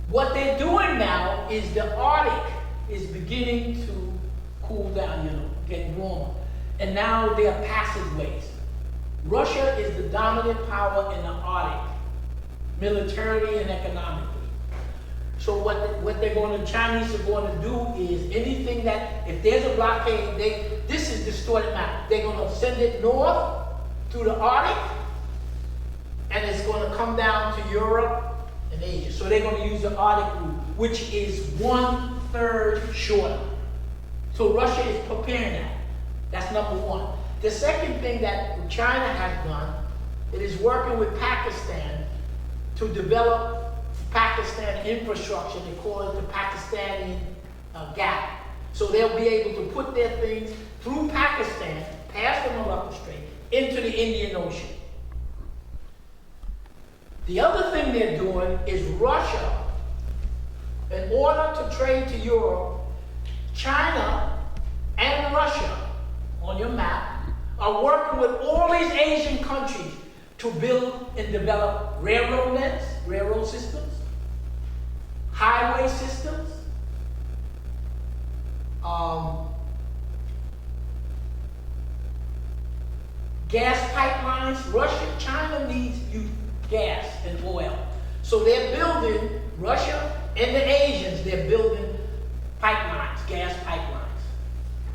What they're doing now is the Arctic is beginning to cool down, get warmer. And now there are passageways. Russia is the dominant power in the Arctic, militarily and economically. So what they're going to, Chinese are going to do is anything that, if there's a blockade, this is distorted map. They're going to send it north through the Arctic, and it's going to come down to Europe and Asia. So they're going to use the Arctic route, which is 1/3 shorter. So Russia is preparing that. That's number one. The second thing that China has done, it is working with Pakistan to develop Pakistan infrastructure. They call it the Pakistani Gap. So they'll be able to put their things through Pakistan, past the Malacca Strait, into the Indian Ocean. The other thing they're doing is Russia, in order to trade to Europe, China and Russia, on your map, are working with all these Asian countries to build and develop railroad nets, railroad systems, highway systems, gas pipelines. Russia, China needs gas and oil. So they're building, Russia and the Asians, they're building pipelines, gas pipelines,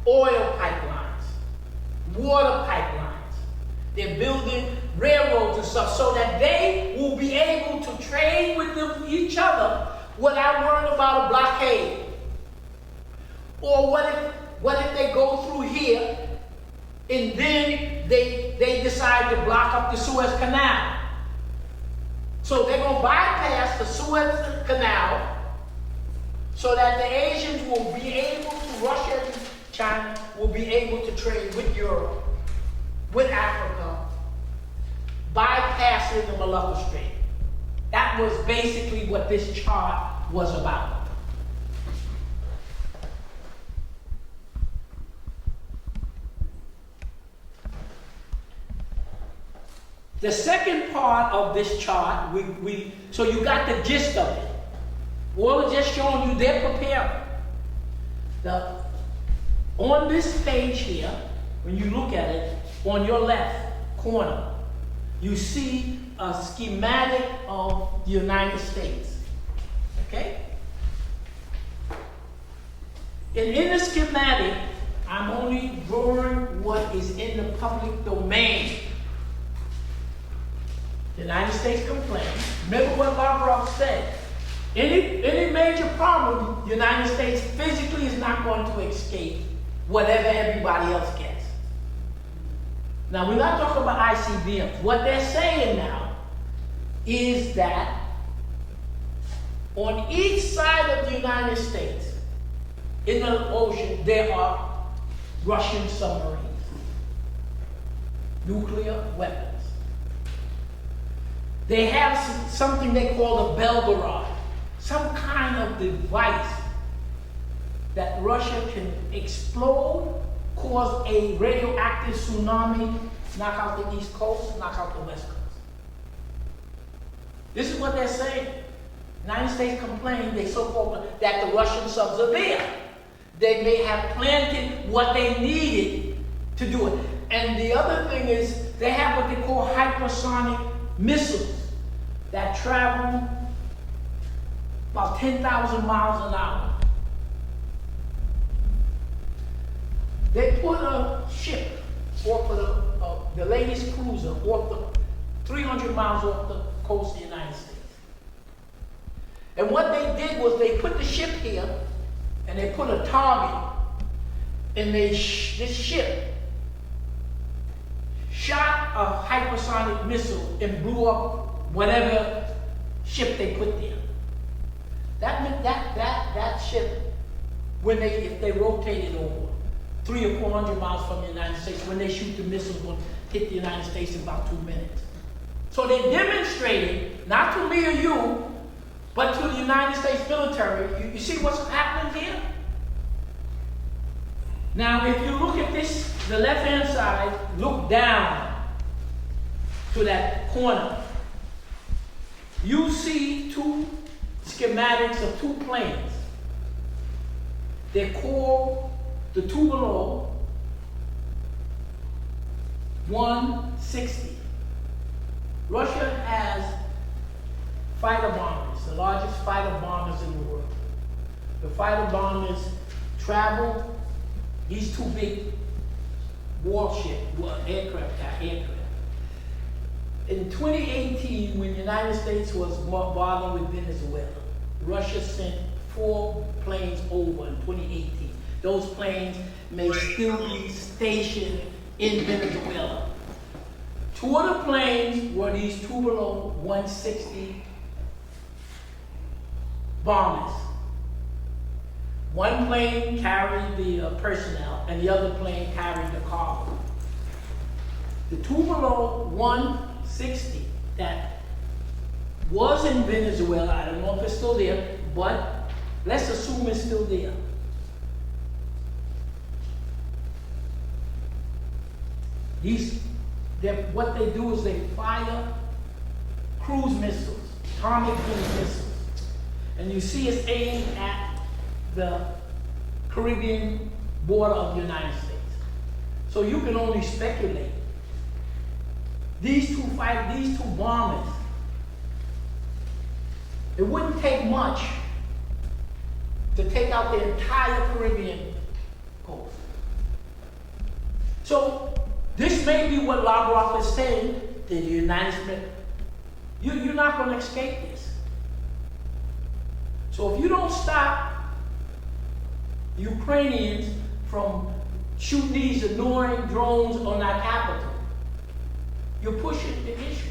oil pipelines. water pipelines. They're building railroads and stuff so that they will be able to trade with each other without worrying about a blockade. Or what if they go through here and then they decide to block up the Suez Canal? So they're going to bypass the Suez Canal so that the Asians will be able to, Russia and China will be able to trade with Europe, with Africa, bypassing the Malacca Strait. That was basically what this chart was about. The second part of this chart, so you got the gist of it. All is just showing you they're preparing. On this page here, when you look at it, on your left corner, you see a schematic of the United States. Okay? And in the schematic, I'm only drawing what is in the public domain. The United States complained. Remember what Lavrov said. Any major problem, the United States physically is not going to escape whatever everybody else gets. Now, we're not talking about ICBMs. What they're saying now is that on each side of the United States, in the ocean, there are Russian submarines, nuclear weapons. They have something they call a Belgorod, some kind of device that Russia can explode, cause a radioactive tsunami, knock out the East Coast, knock out the West Coast. This is what they're saying. The United States complained that the Russian subs are there. They may have planted what they needed to do it. And the other thing is, they have what they call hypersonic missiles that travel about 10,000 miles an hour. They put a ship off of the latest cruiser off the 300 miles off the coast of the United States. And what they did was they put the ship here and they put a target, and this ship shot a hypersonic missile and blew up whatever ship they put there. That meant that ship, if they rotate it over 300 or 400 miles from the United States, when they shoot the missiles, will hit the United States in about 2 minutes. So they're demonstrating, not to me or you, but to the United States military. You see what's happening here? Now, if you look at this, the left-hand side, look down to that corner. You see two schematics of two planes. They're called, the two below, 160. Russia has fighter bombers, the largest fighter bombers in the world. The fighter bombers travel these two big aircraft. In 2018, when the United States was bombarding with Venezuela, Russia sent 4 planes over in 2018. Those planes may still be stationed in Venezuela. 2 of the planes were these Tupolev 160 bombers. 1 plane carried the personnel, and the other plane carried the cargo. The Tupolev 160 that was in Venezuela, I don't know if it's still there, but let's assume it's still there. What they do is they fire cruise missiles, atomic cruise missiles. And you see it's aimed at the Caribbean border of the United States. So you can only speculate. These two bombers, it wouldn't take much to take out the entire Caribbean coast. So This may be what Lavrov is saying to the United States. You're not going to escape this. So if you don't stop Ukrainians from shooting these annoying drones on our capital, you're pushing the issue.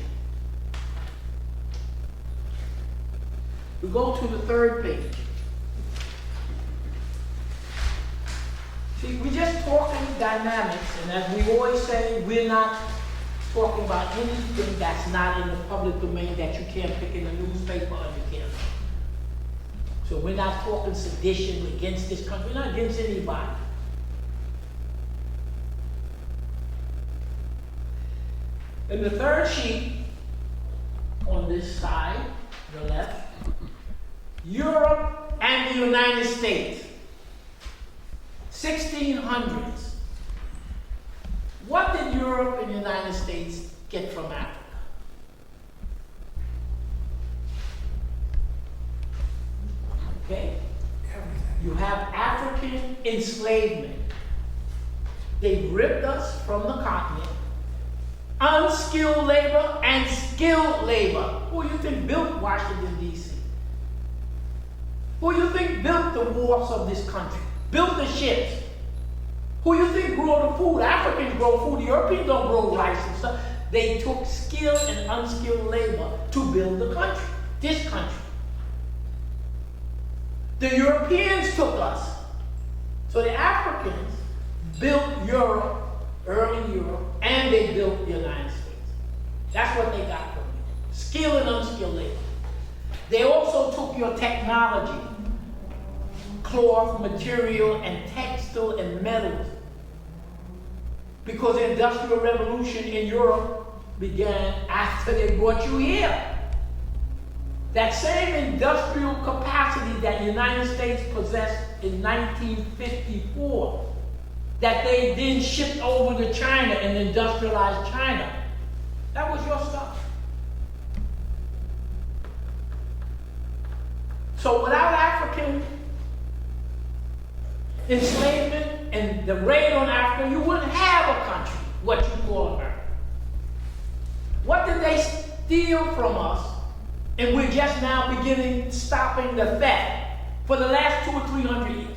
We go to the third page. See, we're just talking dynamics, and as we always say, we're not talking about anything that's not in the public domain that you can't pick in the newspaper or you can't. So we're not talking sedition against this country, we're not against anybody. In the third sheet, on this side, the left, Europe and the United States, 1600s. What did Europe and the United States get from Africa? Okay? You have African enslavement. They ripped us from the continent. Unskilled labor and skilled labor. Who do you think built Washington, D.C.? Who do you think built the wharfs of this country? Built the ships? Who do you think grew the food? Africans grow food. The Europeans don't grow rice and stuff. They took skilled and unskilled labor to build the country, this country. The Europeans took us. So the Africans built Europe, early Europe, and they built the United States. That's what they got from you. Skilled and unskilled labor. They also took your technology, cloth, material, and textile and metals. Because the Industrial Revolution in Europe began after they brought you here. That same industrial capacity that the United States possessed in 1954, that they then shipped over to China and industrialized China, that was your stuff. So without African enslavement and the raid on Africa, you wouldn't have a country, what you call America. What did they steal from us? And we're just now beginning stopping the theft for the last 200 or 300 years.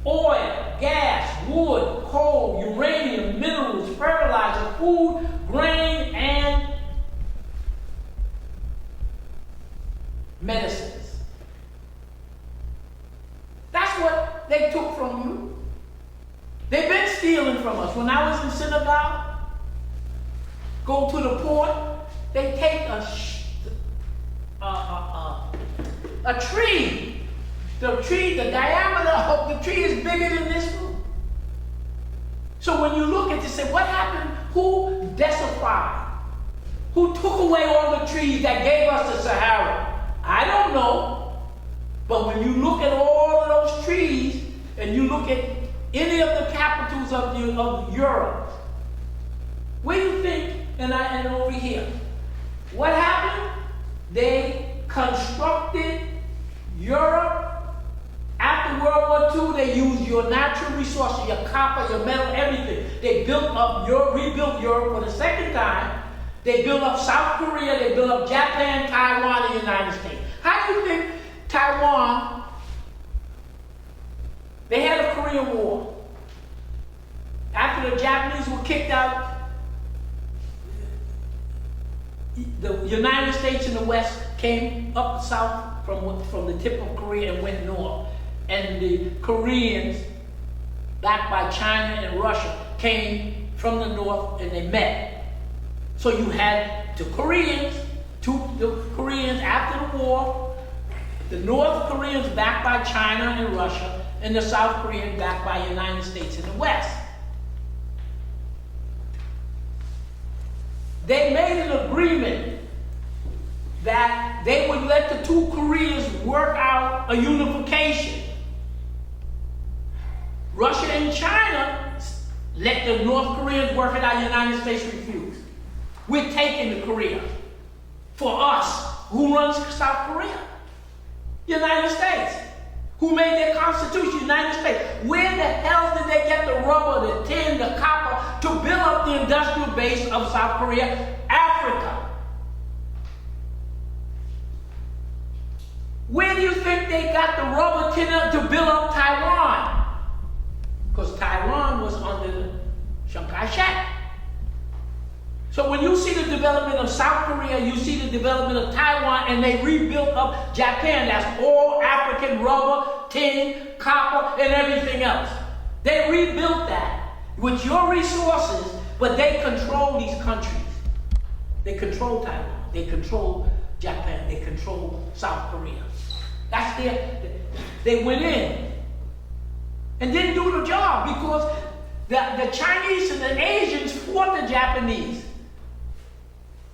Oil, gas, wood, coal, uranium, minerals, fertilizer, food, grain, and medicines. That's what they took from you. They've been stealing from us. When I was in Senegal, go to the port, they take a tree. The diameter of the tree is bigger than this room. So when you look at this, say, what happened? Who decified? Who took away all the trees that gave us the Sahara? I don't know. But when you look at all of those trees, and you look at any of the capitals of Europe, where do you think, and over here, what happened? They constructed Europe. After World War II, they used your natural resources, your copper, your metal, everything. They rebuilt Europe for the second time. They built up South Korea, they built up Japan, Taiwan, and the United States. How do you think Taiwan, they had a Korean War. After the Japanese were kicked out, the United States and the West came up south from the tip of Korea and went north. And the Koreans, backed by China and Russia, came from the north and they met. So you had the Koreans after the war, the North Koreans backed by China and Russia, and the South Koreans backed by the United States and the West. They made an agreement that they would let the two Koreas work out a unification. Russia and China let the North Koreans work it out. The United States refused. We're taking the Korea. For us, who runs South Korea? United States. who made their Constitution, United States. Where the hell did they get the rubber, the tin, the copper to build up the industrial base of South Korea? Africa. Where do you think they got the rubber tin to build up Taiwan? Because Taiwan was under Chiang Kai-shek. So when you see the development of South Korea, you see the development of Taiwan, and they rebuilt up Japan. That's all African rubber, tin, copper, and everything else. They rebuilt that with your resources, but they control these countries. They control Taiwan. They control Japan. They control South Korea. That's they went in and didn't do the job because the Chinese and the Asians fought the Japanese.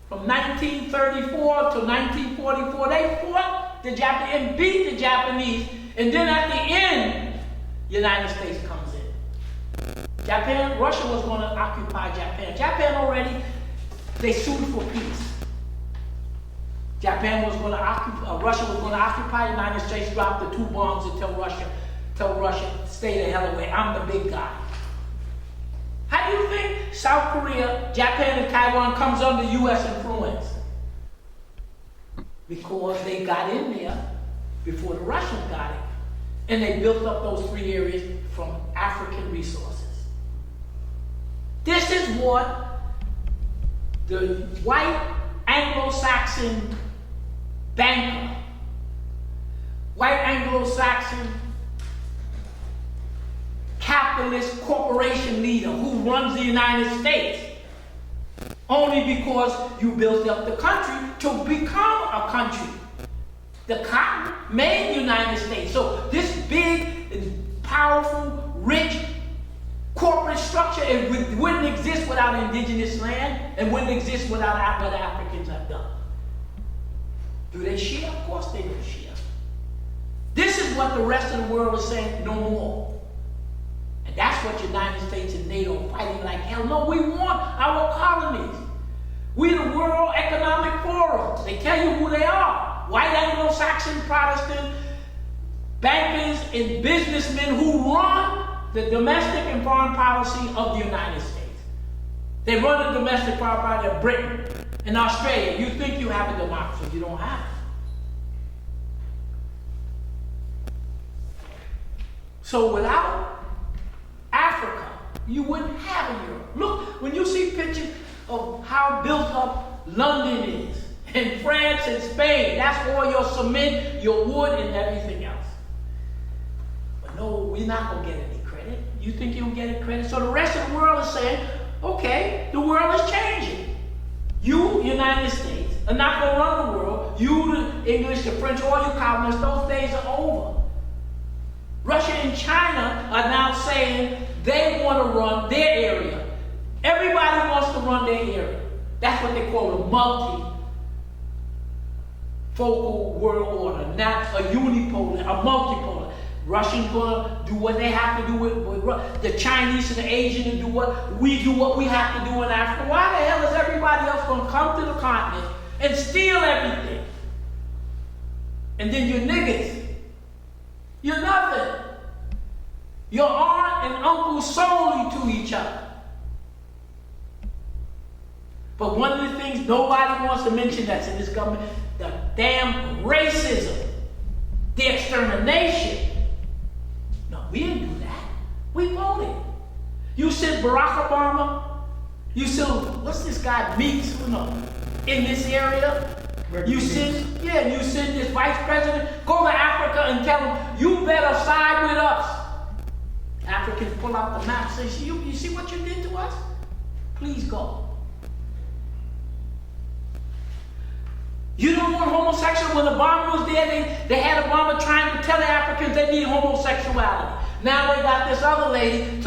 From 1934 to 1944, they fought the Japanese and beat the Japanese. And then at the end, the United States comes in. Russia was going to occupy Japan. Japan already, they sued for peace. Russia was going to occupy the United States, drop the 2 bombs and tell Russia, stay the hell away. I'm the big guy. How do you think South Korea, Japan, and Taiwan comes under U.S. influence? Because they got in there before the Russians got it. And they built up those 3 areas from African resources. This is what the white Anglo-Saxon banker, white Anglo-Saxon capitalist corporation leader who runs the United States, only because you built up the country to become a country. The cotton made the United States. So this big, powerful, rich corporate structure, it wouldn't exist without indigenous land and wouldn't exist without what the Africans have done. Do they share? Of course they don't share. This is what the rest of the world is saying, no more. And that's what United States and NATO are fighting like hell. No, we want our colonies. We're the World Economic Forum. They tell you who they are. White Anglo-Saxon Protestant bankers and businessmen who run the domestic and foreign policy of the United States. They run the domestic foreign policy of Britain and Australia. You think you have a democracy. You don't have it. So without Africa, you wouldn't have a Europe. Look, when you see pictures of how built up London is, and France and Spain, that's all your cement, your wood, and everything else. But no, we're not going to get any credit. You think you'll get any credit? So the rest of the world is saying, okay, the world is changing. You, United States, are not going to run the world. You, the English, the French, all you colonists, those days are over. Russia and China are now saying they want to run their area. Everybody wants to run their area. That's what they call a multi-focal world order, not a unipolar, a multipolar. Russians gonna do what they have to do with the Chinese and the Asian and do what we have to do in Africa. Why the hell is everybody else gonna come to the continent and steal everything? And then you're niggas. You're nothing. Your aunt and uncle solely to each other. But one of the things nobody wants to mention that's in this government, the damn racism, the extermination. No, we didn't do that. We voted. You sent Barack Obama, you sent, what's this guy, Meeks, in this area? You send this vice president, go to Africa and tell them, you better side with us. Africans pull out the map and say, you see what you did to us? Please go. You don't want homosexual. When Obama was there, they had Obama trying to tell the Africans they need homosexuality. Now they got this other lady,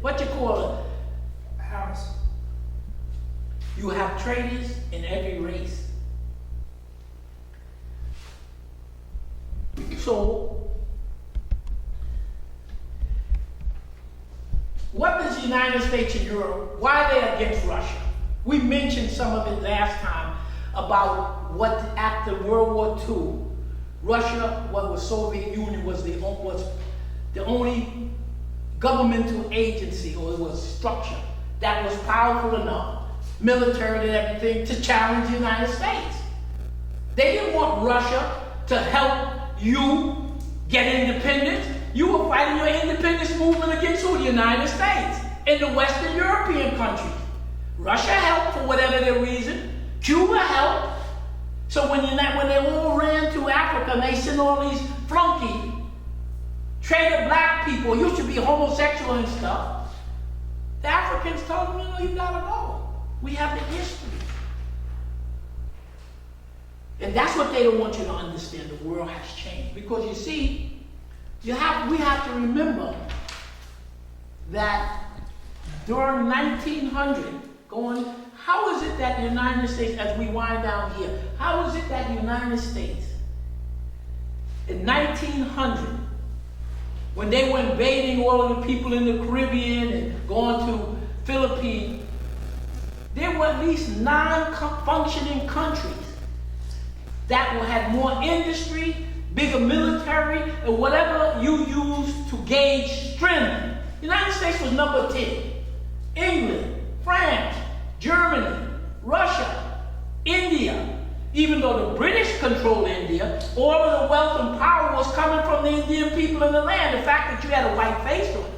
what you call her? Harris. You have traitors in every race. So, what does the United States and Europe, why are they against Russia? We mentioned some of it last time about what after World War II, Russia, what was Soviet Union, was the only governmental agency, or it was structure, that was powerful enough, military and everything, to challenge the United States. They didn't want Russia to help you get independence. You were fighting your independence movement against who? The United States and the Western European countries. Russia helped for whatever their reason. Cuba helped. So when they all ran to Africa and they sent all these flunky, traded black people, used to be homosexual and stuff, the Africans told them, you gotta go. We have the history. And that's what they don't want you to understand. The world has changed. Because you see, we have to remember that during 1900, how is it that the United States, as we wind down here, how is it that the United States, in 1900, when they were invading all of the people in the Caribbean and going to Philippines, there were at least 9 functioning countries that had more industry, bigger military, and whatever you use to gauge strength. The United States was number 10. England, France, Germany, Russia, India. Even though the British controlled India, all of the wealth and power was coming from the Indian people in the land. The fact that you had a white face on it.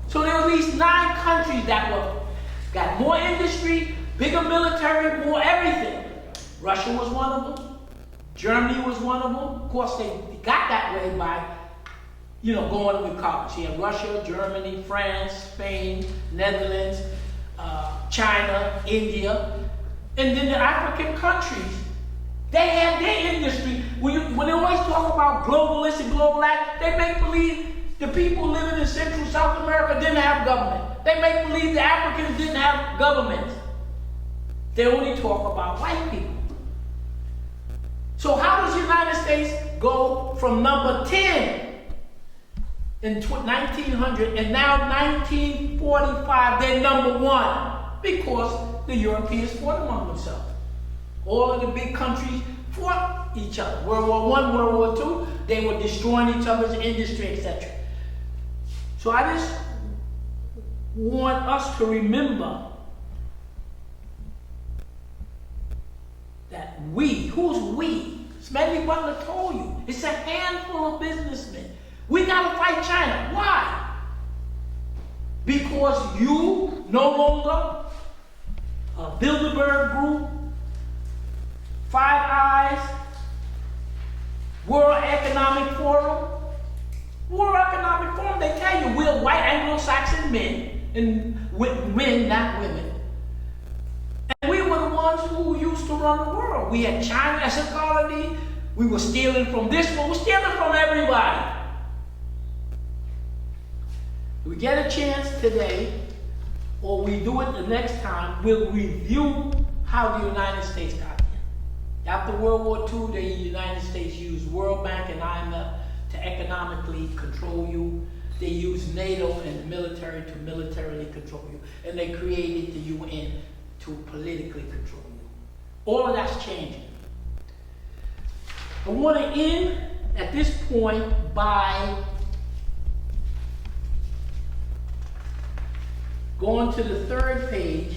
So there were at least 9 countries that got more industry, bigger military, more everything. Russia was one of them. Germany was one of them. Of course, they got that way by, going with college. You had Russia, Germany, France, Spain, Netherlands, China, India, and then the African countries. They had their industry. When they always talk about globalists and global act, they make believe the people living in Central South America didn't have government. They make believe the Africans didn't have government. They only talk about white people. So how does the United States go from number 10 in 1900 and now 1945 they're number 1? Because the Europeans fought among themselves. All of the big countries fought each other. World War I, World War II, they were destroying each other's industry, etc. So I just want us to remember that who's we? Smedley Butler told you, it's a handful of businessmen. We gotta fight China. Why? Because you no longer Bilderberg Group, Five Eyes, World Economic Forum. World Economic Forum, they tell you we're white Anglo-Saxon men, and men, not women. And we were the ones who used to run the world. We had China as a colony. We were stealing from this one. We're stealing from everybody. We get a chance today, or we do it the next time, we'll review how the United States got here. After World War II, the United States used World Bank and IMF to economically control you. They used NATO and the military to militarily control you. And they created the UN to politically control you. All of that's changing. I want to end at this point by going to the 3rd page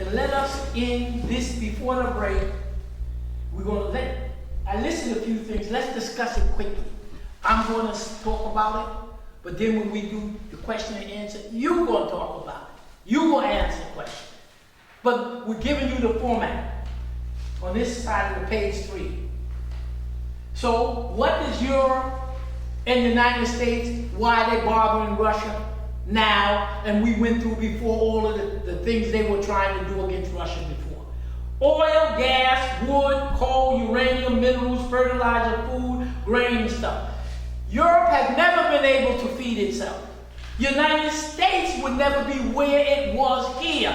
and let us end this before the break. We're going to I listed a few things. Let's discuss it quickly. I'm going to talk about it, but then when we do the question and answer, you're going to talk about it. You're going to answer the question. But we're giving you the format on this side of the page 3. So what is Europe and the United States, why are they bothering Russia now, and we went through before all of the things they were trying to do against Russia before. Oil, gas, wood, coal, uranium, minerals, fertilizer, food, grain, and stuff. Europe has never been able to feed itself. United States would never be where it was here.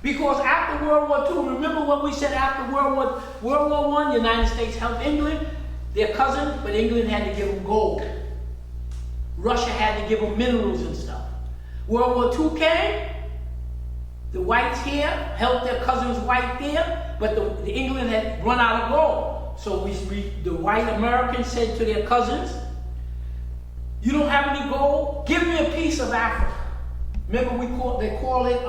Because after World War II, remember what we said after World War I, the United States helped England, their cousin, but England had to give them gold. Russia had to give them minerals and stuff. World War II came, The whites here helped their cousins white there, but the England had run out of gold. So the white Americans said to their cousins, you don't have any gold? Give me a piece of Africa. Remember, they call it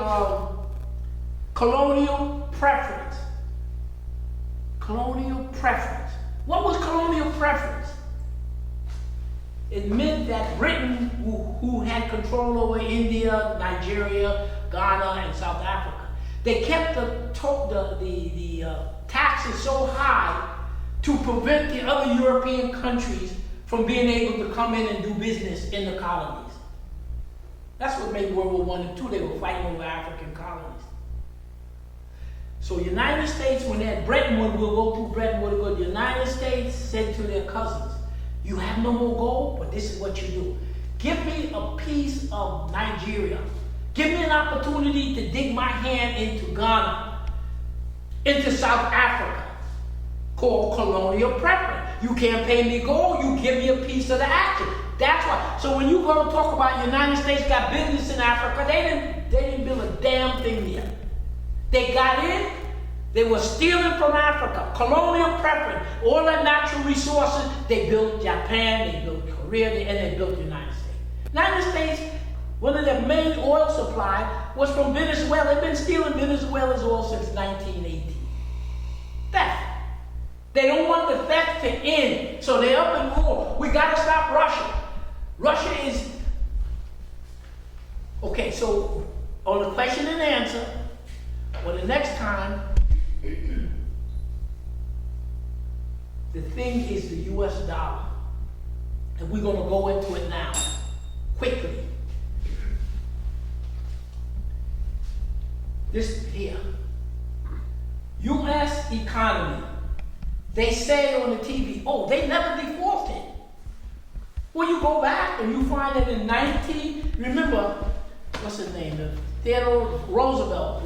colonial preference. Colonial preference. What was colonial preference? It meant that Britain, who had control over India, Nigeria, Ghana, and South Africa, they kept the taxes so high to prevent the other European countries from being able to come in and do business in the colonies. That's what made World War I and II. They were fighting over African colonies. So United States, when they had Bretton Woods, we'll go through Bretton Woods, the United States said to their cousins, you have no more gold, but this is what you do. Give me a piece of Nigeria. Give me an opportunity to dig my hand into Ghana, into South Africa, called colonial preference. You can't pay me gold, you give me a piece of the action. That's why. So when you go to talk about United States got business in Africa, they didn't build a damn thing there. They got in, they were stealing from Africa, colonial preference, all the natural resources. They built Japan, they built Korea, and they built the United States. United States, one of their main oil supply was from Venezuela. They've been stealing Venezuela's oil since 1918. Theft. They don't want the theft to end, so they're up in war. We got to stop Russia. Russia is... Okay, so on the question and answer, well, the next time, the thing is the US dollar. And we're going to go into it now, quickly. This here. US economy. They say on the TV, oh, they never defaulted. Well, you go back and you find that in remember, what's his name? Theodore Roosevelt.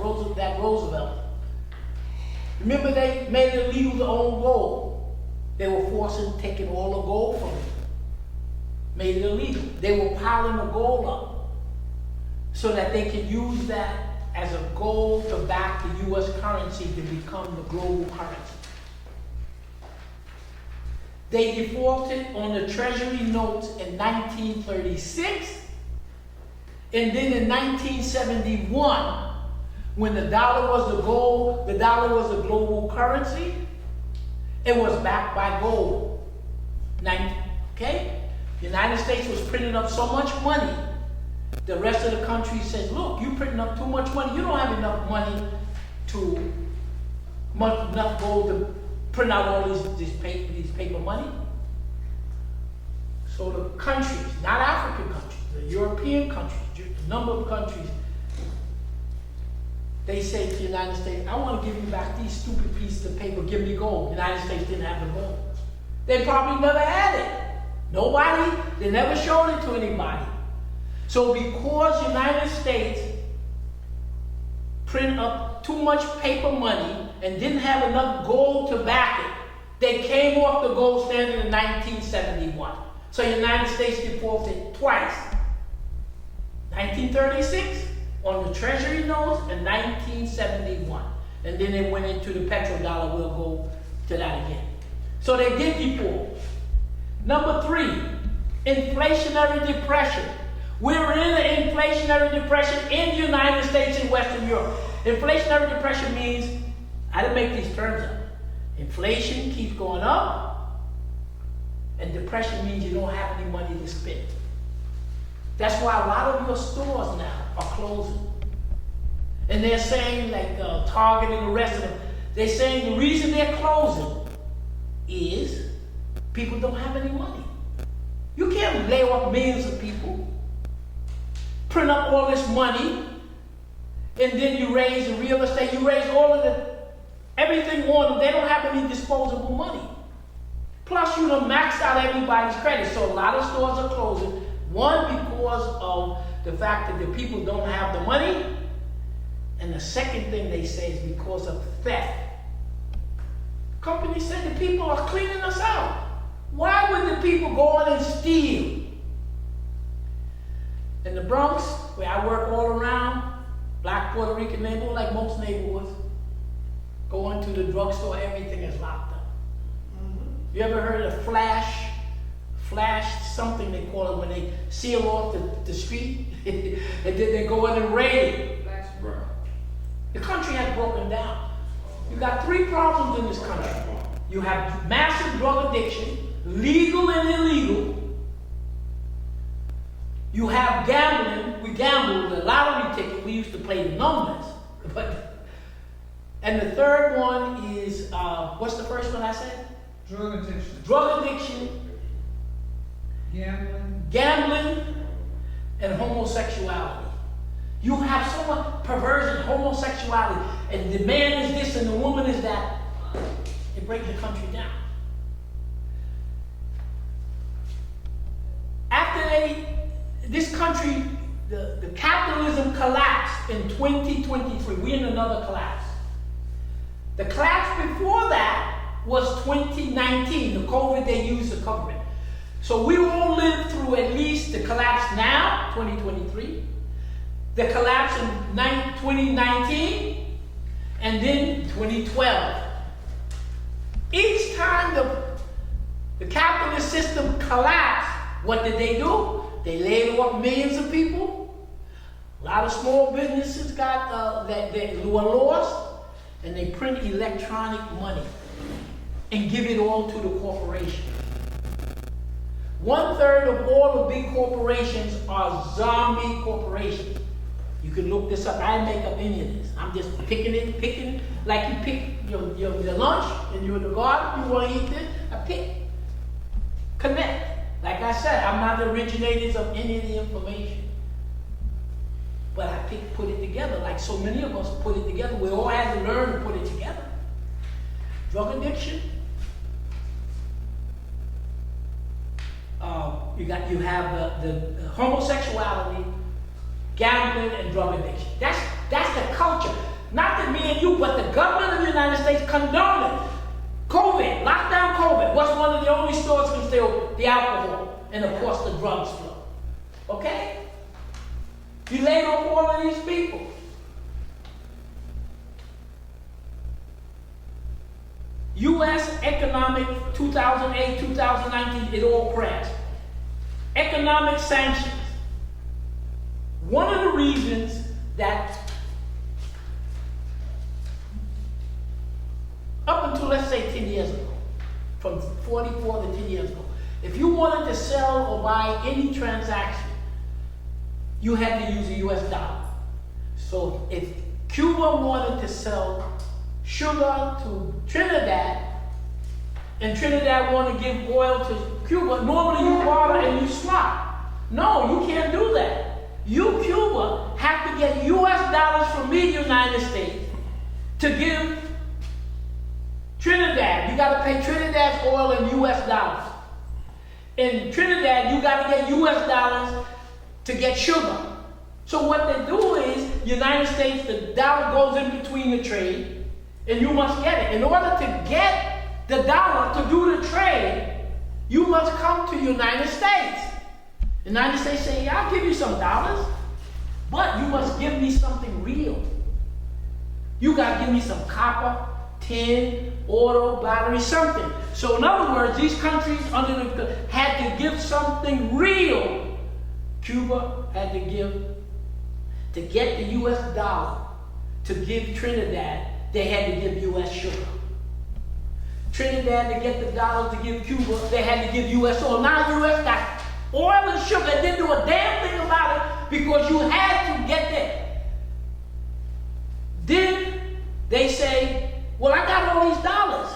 Remember they made it illegal to own gold. They were taking all the gold from it. Made it illegal. They were piling the gold up so that they could use that as a gold to back the U.S. currency to become the global currency. They defaulted on the Treasury notes in 1936, and then in 1971, when the dollar was the gold, the dollar was the global currency, it was backed by gold. Okay? The United States was printing up so much money, the rest of the country says, look, you're printing up too much money, you don't have enough money enough gold to print out all these paper money. So the countries, not African countries, the European countries, a number of countries, they say to the United States, I want to give you back these stupid pieces of paper, give me gold. The United States didn't have the gold. They probably never had it. Nobody, they never showed it to anybody. So because United States print up too much paper money and didn't have enough gold to back it, they came off the gold standard in 1971. So the United States defaulted twice. 1936 on the Treasury notes and 1971. And then they went into the petrodollar. We'll go to that again. So they did default. Number 3, inflationary depression. We're in an inflationary depression in the United States and Western Europe. Inflationary depression means, I didn't make these terms up. Inflation keeps going up, and depression means you don't have any money to spend. That's why a lot of your stores now are closing. And they're saying, like Target and the rest of them, they're saying the reason they're closing is people don't have any money. You can't lay off millions of people, print up all this money, and then you raise the real estate, you raise all of everything on them. They don't have any disposable money. Plus, you done maxed out everybody's credit. So a lot of stores are closing. One, because of the fact that the people don't have the money. And the second thing they say is because of theft. Companies say the people are cleaning us out. Why would the people go on and steal? In the Bronx, where I work all around, Black Puerto Rican neighborhood, like most neighborhoods. Go into the drugstore, everything is locked up. You ever heard of flash something they call it when they seal off the street and then they go in and raid it? The country has broken down. You got three problems in this country. You have massive drug addiction, legal and illegal. You have gambling. We gambled the lottery ticket. We used to play the numbers. And the third one is, what's the first one I said? Drug addiction. Drug addiction, gambling, and homosexuality. You have so much perversion, homosexuality, and the man is this and the woman is that. It breaks the country down. After this country, the capitalism collapsed in 2023. We're in another collapse. The collapse before that was 2019, the COVID they used to cover it. So we all lived through at least the collapse now, 2023, the collapse in 2019, and then 2012. Each time the capitalist system collapsed, what did they do? They laid off millions of people. A lot of small businesses got they were lost, and they print electronic money and give it all to the corporation. 1/3 of all the big corporations are zombie corporations. You can look this up. I didn't make up any of this. I'm just picking it, like you pick your lunch and you're in the garden, you want to eat this. I pick. Connect. Like I said, I'm not the originators of any of the information. But I put it together, like so many of us put it together. We all had to learn to put it together. Drug addiction. You have the homosexuality, gambling, and drug addiction. That's the culture. Not that me and you, but the government of the United States condoned it. COVID, lockdown COVID. What's one of the only stores can stay open? The alcohol, and of course the drugs flow. Okay? You laid off all of these people. U.S. economic 2008, 2019, it all crashed. Economic sanctions. One of the reasons that up until, let's say, 10 years ago, from 44 to 10 years ago, if you wanted to sell or buy any transaction, you had to use the US dollar. So if Cuba wanted to sell sugar to Trinidad, and Trinidad wanted to give oil to Cuba, normally you barter and you swap. No, you can't do that. You, Cuba, have to get US dollars from me, the United States, to give Trinidad. You got to pay Trinidad's oil in US dollars. In Trinidad, you got to get US dollars to get sugar. So what they do is, United States, the dollar goes in between the trade, and you must get it. In order to get the dollar to do the trade, you must come to the United States. The United States say, yeah, I'll give you some dollars, but you must give me something real. You got to give me some copper, tin, auto, battery, something. So in other words, these countries had to give something real. Cuba had to give, to get the US dollar, to give Trinidad, they had to give US sugar. Trinidad, to get the dollars to give Cuba, they had to give US oil. Now US got oil and sugar, didn't do a damn thing about it because you had to get there. Then they say, well, I got all these dollars.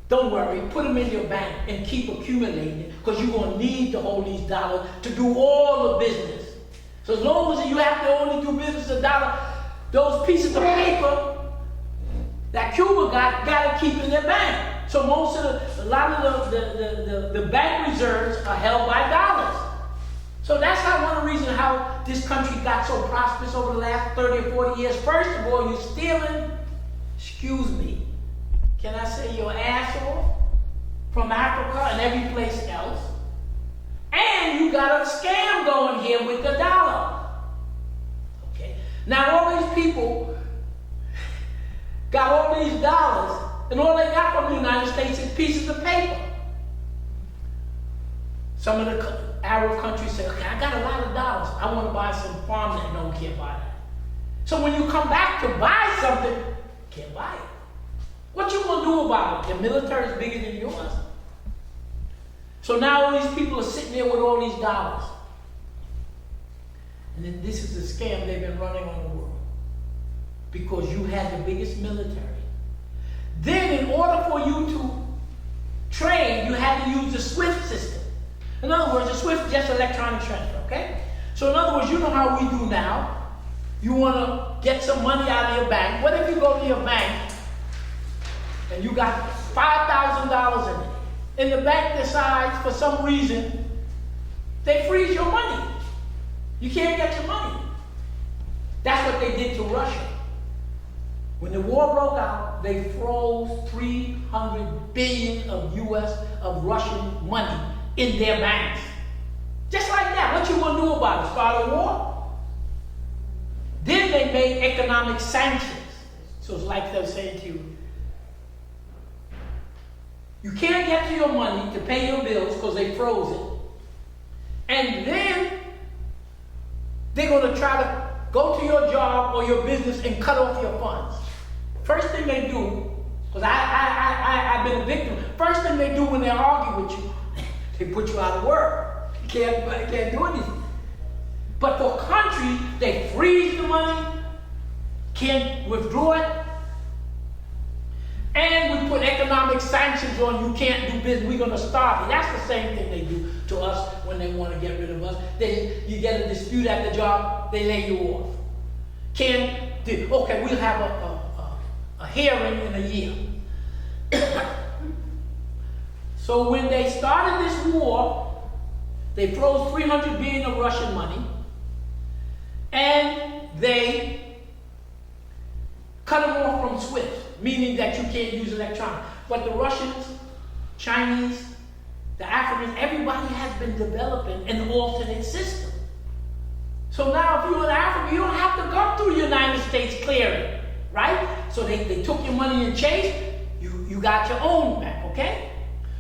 Don't worry, put them in your bank and keep accumulating it because you're going to need to hold these dollars to do all the business. So as long as you have to only do business a dollar, those pieces of paper that Cuba got to keep in their bank. So a lot of the bank reserves are held by dollars. So that's how one of the reasons how this country got so prosperous over the last 30 or 40 years. First of all, you're stealing, excuse me, can I say your ass off from Africa and every place else. And you got a scam going here with the dollar. Okay? Now all these people got all these dollars, and all they got from the United States is pieces of paper. Some of the Arab countries say, okay, I got a lot of dollars. I want to buy some farmland. No, we can't buy that. So when you come back to buy something, you can't buy it. What you gonna do about it? Your military is bigger than yours. So now all these people are sitting there with all these dollars. And then this is the scam they've been running on the world. Because you had the biggest military. Then in order for you to trade, you had to use the SWIFT system. In other words, the SWIFT is just electronic transfer, okay? So in other words, you know how we do now. You want to get some money out of your bank. What if you go to your bank and you got $5,000 in it? And the bank decides, for some reason, they freeze your money. You can't get your money. That's what they did to Russia. When the war broke out, they froze 300 billion of Russian money in their banks. Just like that. What you gonna do about it? Start a war? Then they made economic sanctions. So it's like they're saying to you, you can't get to your money to pay your bills because they froze it. And then they're going to try to go to your job or your business and cut off your funds. First thing they do, because I've been a victim, first thing they do when they argue with you, they put you out of work. You can't do anything. But for countries, they freeze the money, can't withdraw it, and we put economic sanctions on you, can't do business, we're going to starve you. That's the same thing they do to us when they want to get rid of us. You get a dispute at the job, they lay you off. Okay, we'll have a hearing in a year. So when they started this war, they froze 300 billion of Russian money, and they cut them off from SWIFT, meaning that you can't use electronics. But the Russians, Chinese, the Africans, everybody has been developing an alternate system. So now if you're in Africa, you don't have to go through the United States clearing, right? So they took your money in Chase, you got your own back, okay?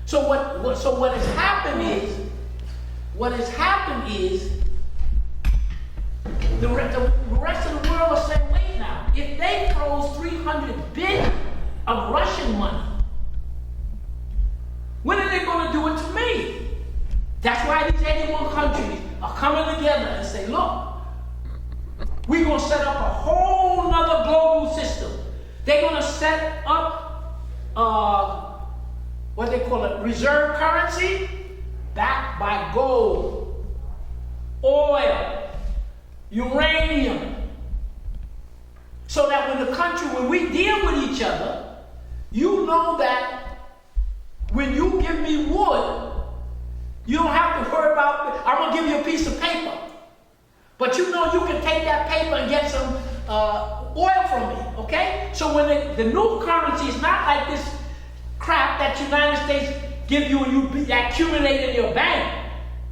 So what has happened is, the rest of the world are saying, wait now, if they froze 300 billion of Russian money, when are they going to do it to me? That's why these 81 countries are coming together and say, look, we're going to set up a whole nother global system. They're going to set up what they call it, reserve currency, backed by gold, oil, uranium. So that when we deal with each other, you know that when you give me wood, you don't have to worry about, I'm going to give you a piece of paper. But you know you can take that paper and get some oil from me, okay? So when the new currency is not like this crap that the United States give you and you accumulate in your bank.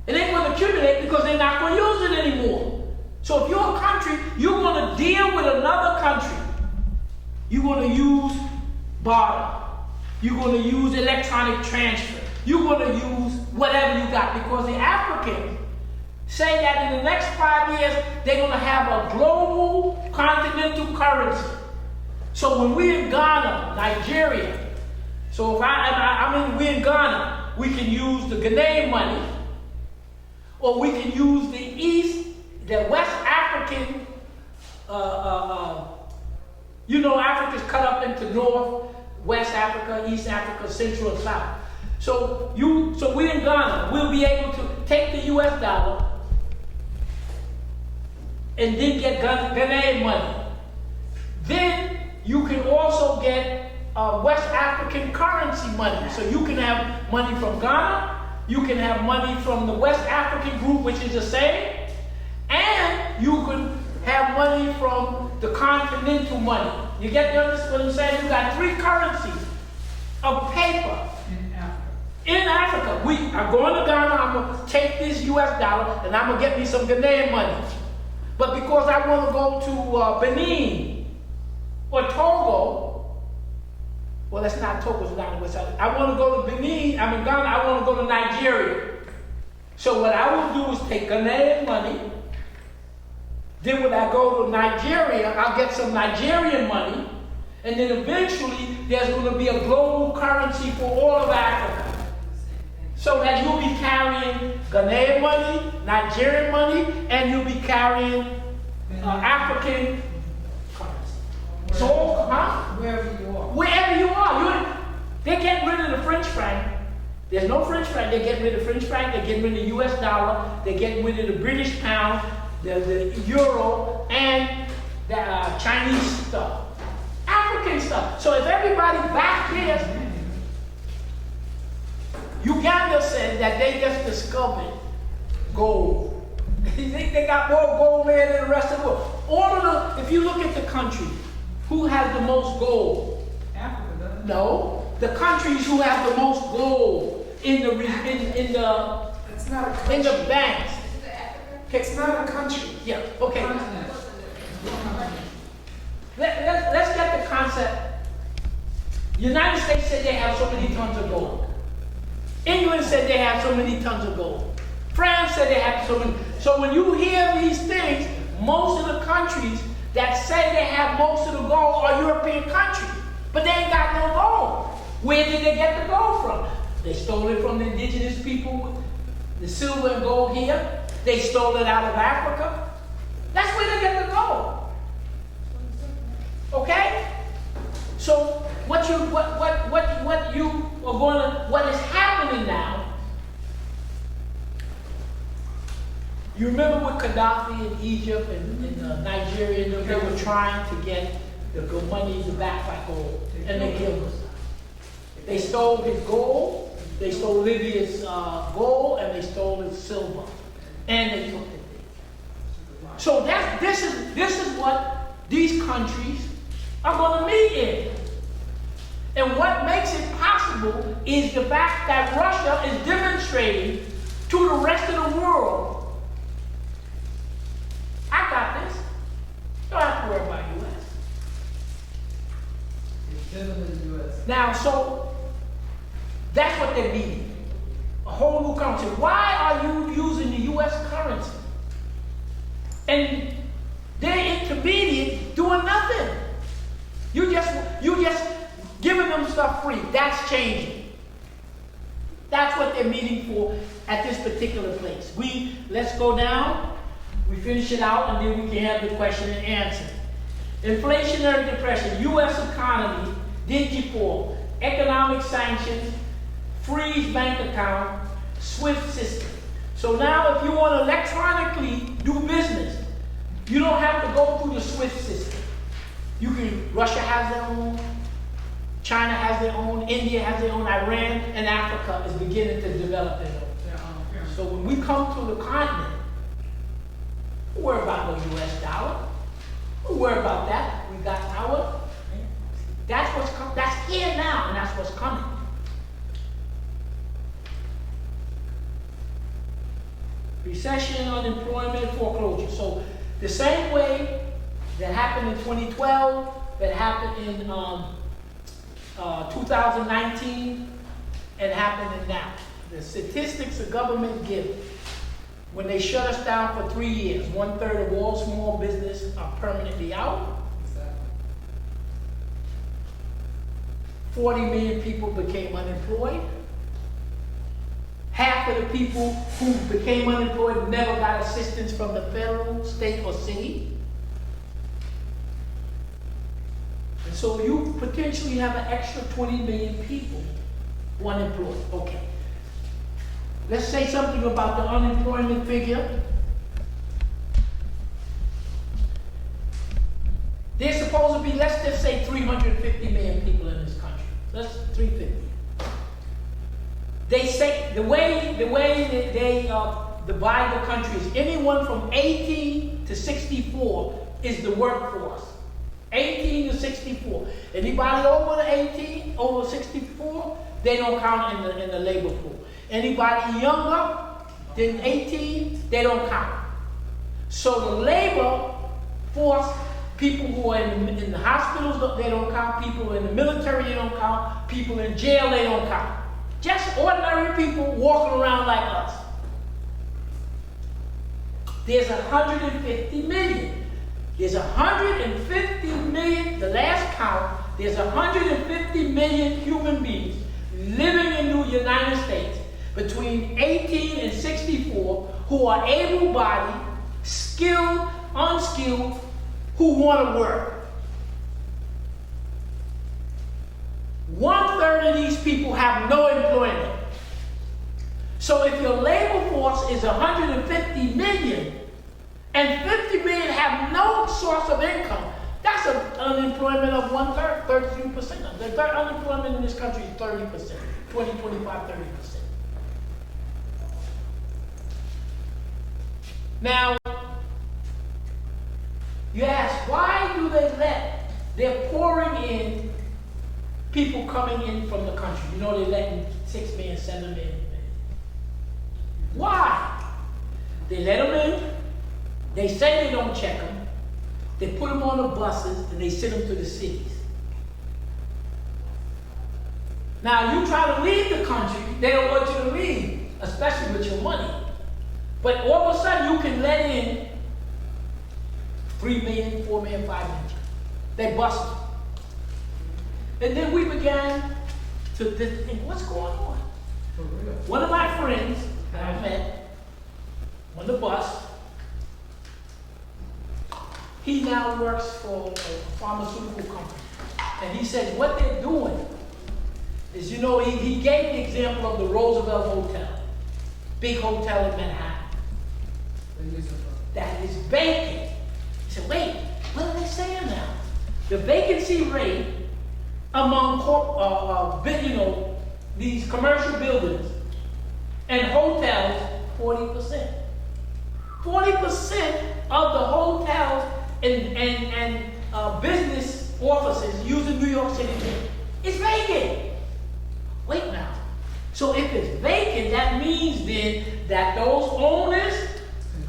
It ain't going to accumulate because they're not going to use it anymore. So if you're a country, you're going to deal with another country. You're going to use barter. You're going to use electronic transfer. You're going to use whatever you got, because the Africans say that in the next 5 years, they're going to have a global continental currency. So when we're in Ghana, Nigeria, so if we're in Ghana, we can use the Ghanaian money, or we can use the West African, Africa's cut up into North, West Africa, East Africa, Central, and South. So we're in Ghana, we'll be able to take the US dollar and then get Ghanaian money. Then you can also get West African currency money. So you can have money from Ghana, you can have money from the West African group, which is the same, and you can have money from the continental money. You get what I'm saying? You got three currencies of paper. In Africa, I'm going to Ghana, I'm going to take this US dollar and I'm going to get me some Ghanaian money. But because I want to go to Benin or Togo, well, that's not Togo's not in West Africa. I want to go to Benin, I'm in Ghana, I want to go to Nigeria. So what I will do is take Ghanaian money. Then when I go to Nigeria, I'll get some Nigerian money. And then eventually, there's going to be a global currency for all of Africa. So that you'll be carrying Ghanaian money, Nigerian money, and you'll be carrying African currency. So, Wherever you are. wherever you are, they get rid of the French franc. There's no French franc. They get rid of the French franc. They get rid of the U.S. dollar. They get rid of the British pound, the euro, and the Chinese stuff, African stuff. So if everybody back here, Uganda said that they just discovered gold. They got more gold there than the rest of the world. If you look at the country, who has the most gold? Africa doesn't. No, the countries who have the most gold in the It's not a country. in the banks. It's not a country. Yeah. Okay. Continent. Let's get the concept. The United States said they have so many tons of gold. England said they have so many tons of gold. France said they have so many. So when you hear these things, most of the countries that say they have most of the gold are European countries, but they ain't got no gold. Where did they get the gold from? They stole it from the indigenous people, the silver and gold here. They stole it out of Africa. That's where they get the gold. Okay? So what is happening now? You remember with Gaddafi in Egypt and Nigeria, they were trying to get the money back by gold, and they killed us. They stole his gold, they stole Libya's gold, and they stole his silver, and they took it. So this is what these countries are going to meet in. And what makes it possible is the fact that Russia is demonstrating to the rest of the world, I got this. You don't have to worry about U.S. It's bigger than the U.S. Now, so that's what they're meeting. A whole new currency. Why are you using the U.S. currency? And they're intermediate doing nothing. You just giving them stuff free. That's changing. That's what they're meeting for at this particular place. Let's go down, we finish it out, and then we can have the question and answer. Inflationary depression, U.S. economy, digital, economic sanctions, freeze bank account, SWIFT system. So now if you want to electronically do business, you don't have to go through the SWIFT system. Russia has their own, China has their own, India has their own, Iran and Africa is beginning to develop their own. So when we come to the continent, we worry about the US dollar. We worry about that. We got our, that's what's coming, that's here now, and that's what's coming. Recession, unemployment, foreclosure. So the same way that happened in 2012, that happened in 2019, and happening now. The statistics the government gives, when they shut us down for 3 years, 1/3 of all small business are permanently out. 40 million people became unemployed. Half of the people who became unemployed never got assistance from the federal, state, or city. And so you potentially have an extra 20 million people unemployed. Okay. Let's say something about the unemployment figure. There's supposed to be, let's just say 350 million people in this country. That's 350. They say, the way they divide the country is anyone from 18 to 64 is the workforce. 18 to 64. Anybody over the 18, over 64, they don't count in the labor pool. Anybody younger than 18, they don't count. So the labor force, people who are in the hospitals, they don't count. People in the military, they don't count. People in jail, they don't count. Just ordinary people walking around like us. There's 150 million. There's 150 million, the last count, there's 150 million human beings living in the United States between 18 and 64 who are able-bodied, skilled, unskilled, who want to work. 1/3 of these people have no employment. So if your labor force is 150 million and 50 million have no source of income, that's an unemployment of 1/3, 33%. The unemployment in this country is 30%, 20, 25, 30%. Now, you ask, why do they they're pouring in people coming in from the country. You know, they're letting 6 million, 7 million. Why? They let them in, they say they don't check them, they put them on the buses, and they send them to the cities. Now, you try to leave the country, they don't want you to leave, especially with your money. But all of a sudden, you can let in 3 million, 4 million, 5 million. They busted. And then we began to think, what's going on? For real. One of my friends that I met on the bus, he now works for a pharmaceutical company. And he says what they're doing is, you know, he gave the example of the Roosevelt Hotel, big hotel in Manhattan, that is vacant. He said, wait, what are they saying now? The vacancy rate among these commercial buildings and hotels, 40%. 40% of the hotels and business offices using New York City is vacant. Wait now. So if it's vacant, that means then that those owners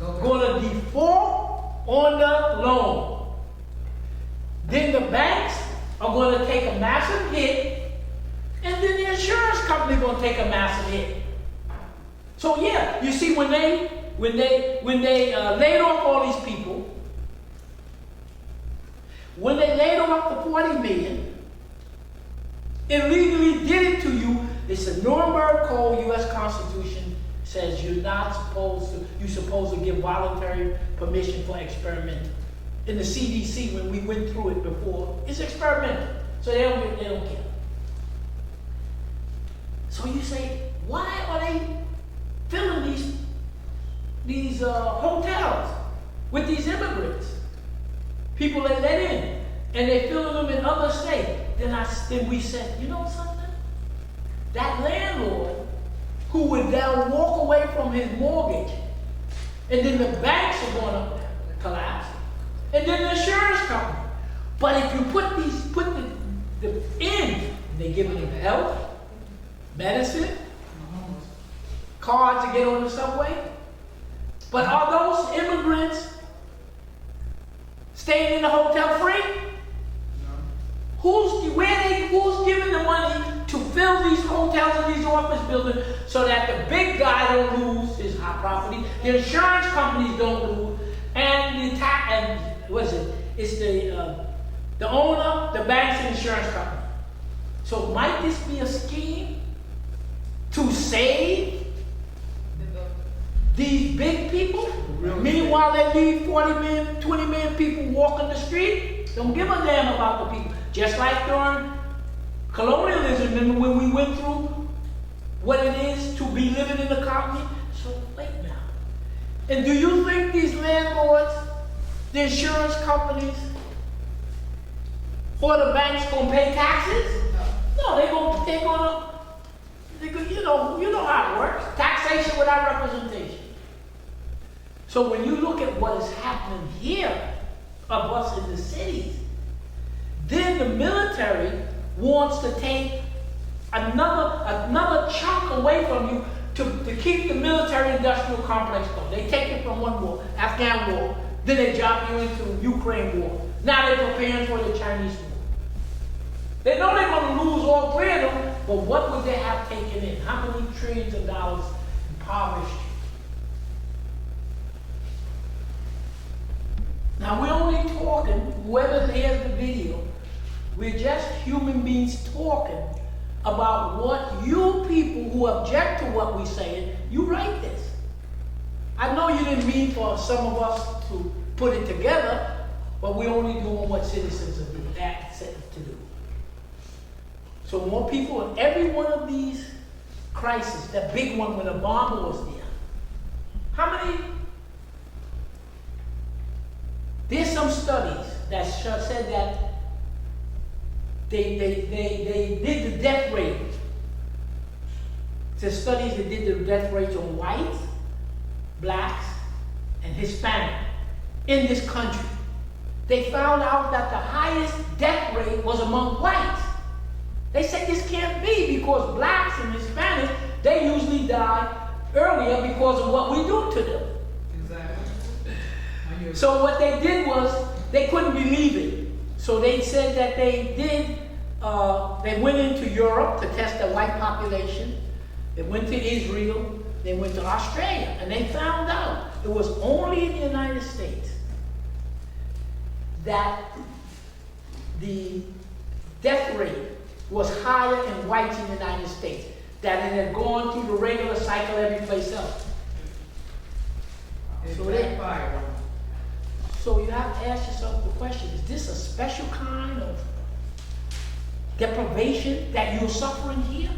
are going to default on the loan. Then the banks are going to take a massive hit, and then the insurance company is going to take a massive hit. So yeah, you see, when they laid off all these people, when they laid off the 40 million, illegally did it to you. It's a Nuremberg Code, U.S. Constitution says you're supposed to give voluntary permission for experimental. In the CDC, when we went through it before, it's experimental, so they don't care. So you say, why are they filling these hotels with these immigrants? People they let in, and they filling them in other states. Then we said, you know something? That landlord who would now walk away from his mortgage, and then the banks are going to collapse, and then the insurance company. But if you put the in, they give them health, medicine, cards to get on the subway. But are those immigrants staying in the hotel free? Who's giving the money to fill these hotels and these office buildings so that the big guy don't lose his hot property, the insurance companies don't lose, and it's the owner, the banks, and insurance company. So might this be a scheme to save these big people? Meanwhile, they leave 40 million, 20 million people walking the street. Don't give a damn about the people. Just like during colonialism, remember when we went through what it is to be living in the colony? So wait now. And do you think these landlords, the insurance companies, or the banks gonna pay taxes? No, they're gonna you know how it works. Taxation without representation. So when you look at what is happening here of us in the cities, then the military wants to take another chunk away from you to keep the military-industrial complex going. They take it from one war, Afghan war, then they drop you into Ukraine war. Now they're preparing for the Chinese war. They know they're going to lose all three of them, but what would they have taken in? How many trillions of dollars impoverished? Now we're only talking, whoever hears the video, we're just human beings talking about what you people who object to what we're saying, you write this. I know you didn't mean for some of us to put it together, but we're only doing what citizens are being asked to do. So more people in every one of these crises, that big one when Obama was there, how many? There's some studies that said that they did the death rate. The studies that did the death rates on whites, blacks, and Hispanic in this country. They found out that the highest death rate was among whites. They said this can't be because blacks and Hispanics, they usually die earlier because of what we do to them. Exactly. So what they did was, they couldn't believe it. So they said that they went into Europe to test the white population. They went to Israel. They went to Australia. And they found out it was only in the United States that the death rate was higher in whites in the United States, that it had gone through the regular cycle every place else. It So backfired on them. So you have to ask yourself the question, is this a special kind of deprivation that you're suffering here?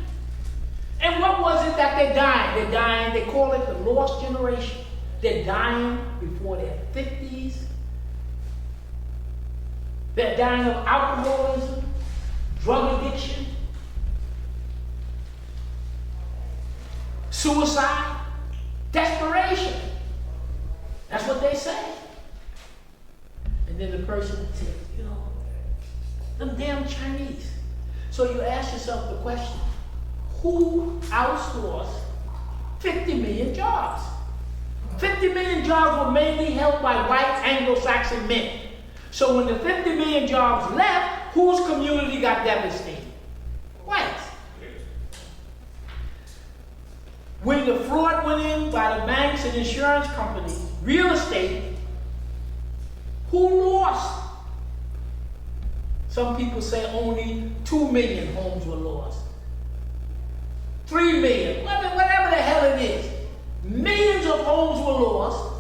And what was it that they're dying? They're dying, they call it the lost generation. They're dying before their 50s. They're dying of alcoholism, drug addiction, suicide, desperation. That's what they say. And then the person said, you know, them damn Chinese. So you ask yourself the question, who outsourced 50 million jobs? 50 million jobs were mainly held by white Anglo-Saxon men. So when the 50 million jobs left, whose community got devastated? Whites. When the fraud went in by the banks and insurance companies, real estate, who lost? Some people say only 2 million homes were lost. 3 million, whatever the hell it is. Millions of homes were lost.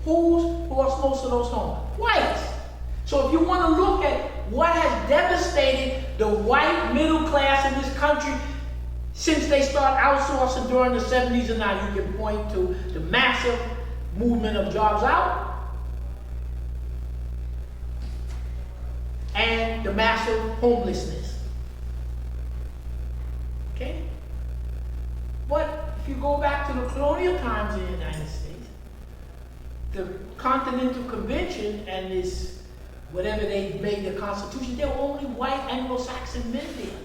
Who lost most of those homes? Whites. So if you want to look at what has devastated the white middle class in this country since they started outsourcing during the 70s and now, you can point to the massive movement of jobs out and the massive homelessness. Okay? But if you go back to the colonial times in the United States, the Continental Convention and this, whatever they made the Constitution, there were only white Anglo-Saxon men there.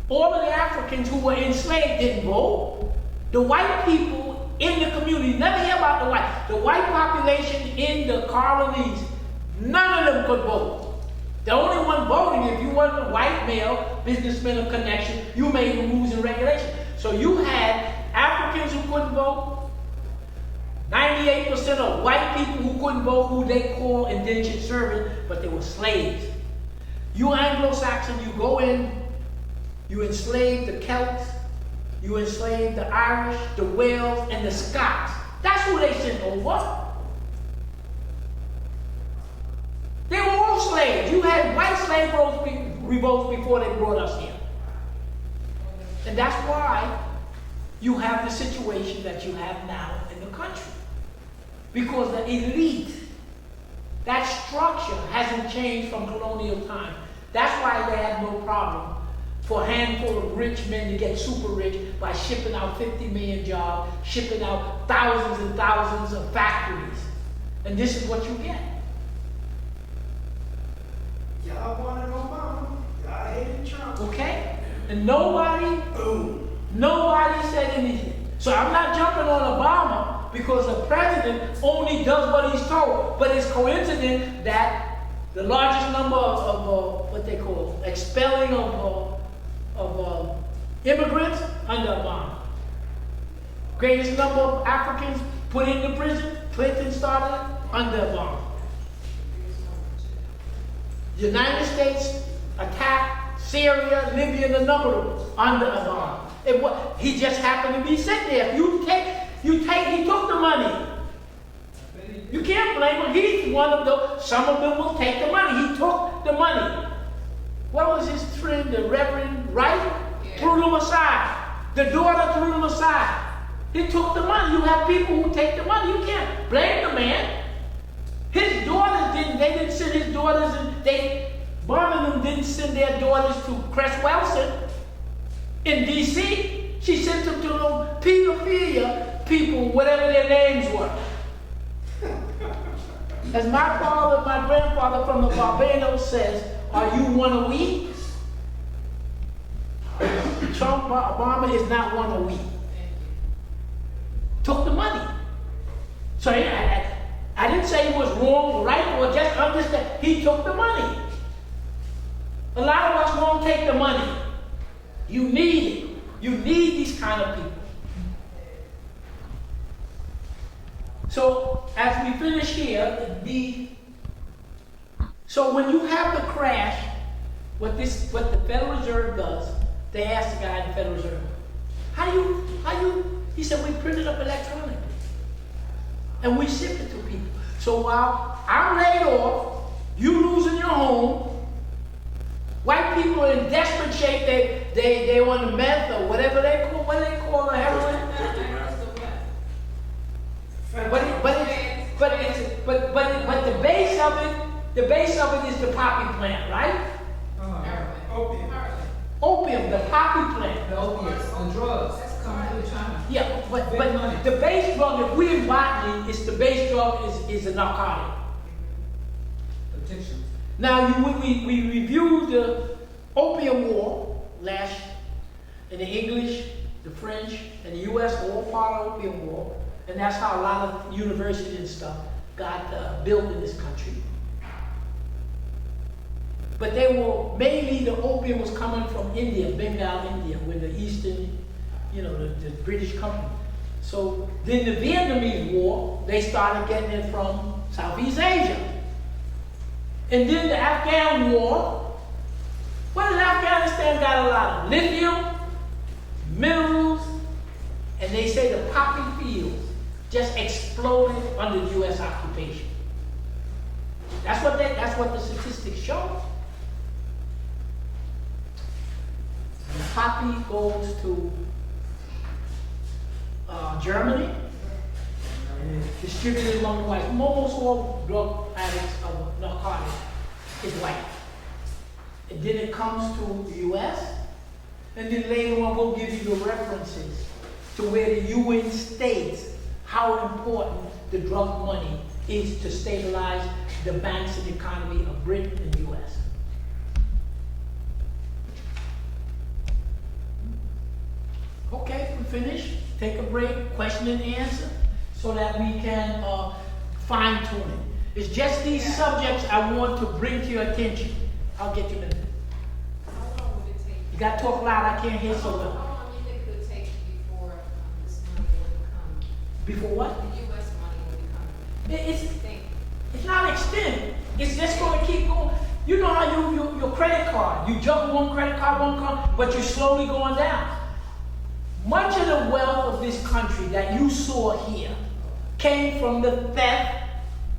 All of the Africans who were enslaved didn't vote. The white people in the community, never hear about the white. The white population in the colonies, none of them could vote. The only one voting, if you weren't a white male, businessman of connection, you made the rules and regulations. So you had Africans who couldn't vote, 98% of white people who couldn't vote, who they call indentured servants, but they were slaves. You Anglo-Saxon, you go in, you enslave the Celts, you enslave the Irish, the Wales, and the Scots. That's who they sent over. They were all slaves. You had white slave revolts before they brought us here. And that's why you have the situation that you have now in the country. Because the elite, that structure hasn't changed from colonial time. That's why they have no problem for a handful of rich men to get super rich by shipping out 50 million jobs, shipping out thousands and thousands of factories. And this is what you get. Y'all wanted Obama. Y'all hated Trump. Okay? And nobody Nobody said anything. So I'm not jumping on Obama because the president only does what he's told. But it's coincident that the largest number of what they call expelling of immigrants under Obama. Greatest number of Africans put into prison, Clinton started under Obama. The United States attacked Syria, Libya, and a number of them under Obama. He just happened to be sitting there. He took the money. You can't blame him. He's one of those. Some of them will take the money. He took the money. What was his friend, the Reverend Wright? Yeah. Threw them aside. The daughter threw them aside. He took the money. You have people who take the money. You can't blame the man. His daughters they didn't send his daughters, and Birmingham didn't send their daughters to Crest Wilson in D.C. She sent them to those pedophilia people, whatever their names were. As my grandfather from the Barbados says, are you one of we? Obama is not one of we. Took the money. So I didn't say he was wrong or right, or just understand. He took the money. A lot of us won't take the money. You need it. You need these kind of people. So as we finish here, so when you have the crash, what the Federal Reserve does, they ask the guy in the Federal Reserve, how you? He said, we print it up electronically. And we ship it to people. So while I'm laid off, you losing your home, white people are in desperate shape, they on the meth or whatever they call the heroin. But the base of it is the poppy plant, right? Opium, the poppy plant. The opiates, the drugs. That's coming through China. Yeah, but the base drug, if we in botany, it's the base drug is a narcotic. Addiction. Now, we reviewed the Opium War in the English, the French, and the U.S. were all part of Opium War, and that's how a lot of universities and stuff got built in this country. But they were, mainly the opium was coming from India, Bengal, India, where the Eastern, the British company. So then the Vietnamese War, they started getting it from Southeast Asia. And then the Afghan War, what did Afghanistan got a lot of? Lithium, minerals, and they say the poppy fields just exploded under the U.S. occupation. That's what the statistics show. The poppy goes to Germany and is distributed among the whites. Almost all drug addicts of narcotics is white. And then it comes to the U.S. And then later on we'll give you the references to where the UN states how important the drug money is to stabilize the banks and economy of Britain and the U.S. Okay, we finished. Take a break, question and answer, so that we can fine tune it. It's just these subjects I want to bring to your attention. I'll get you in a minute. How long would it take? You got to talk loud, I can't hear so well. How long do you think it would take before this money would come? Before what? The U.S. money would come? It's not extended. It's just going to keep going. You know how your credit card, you jump one credit card, but you're slowly going down. Much of the wealth of this country that you saw here came from the theft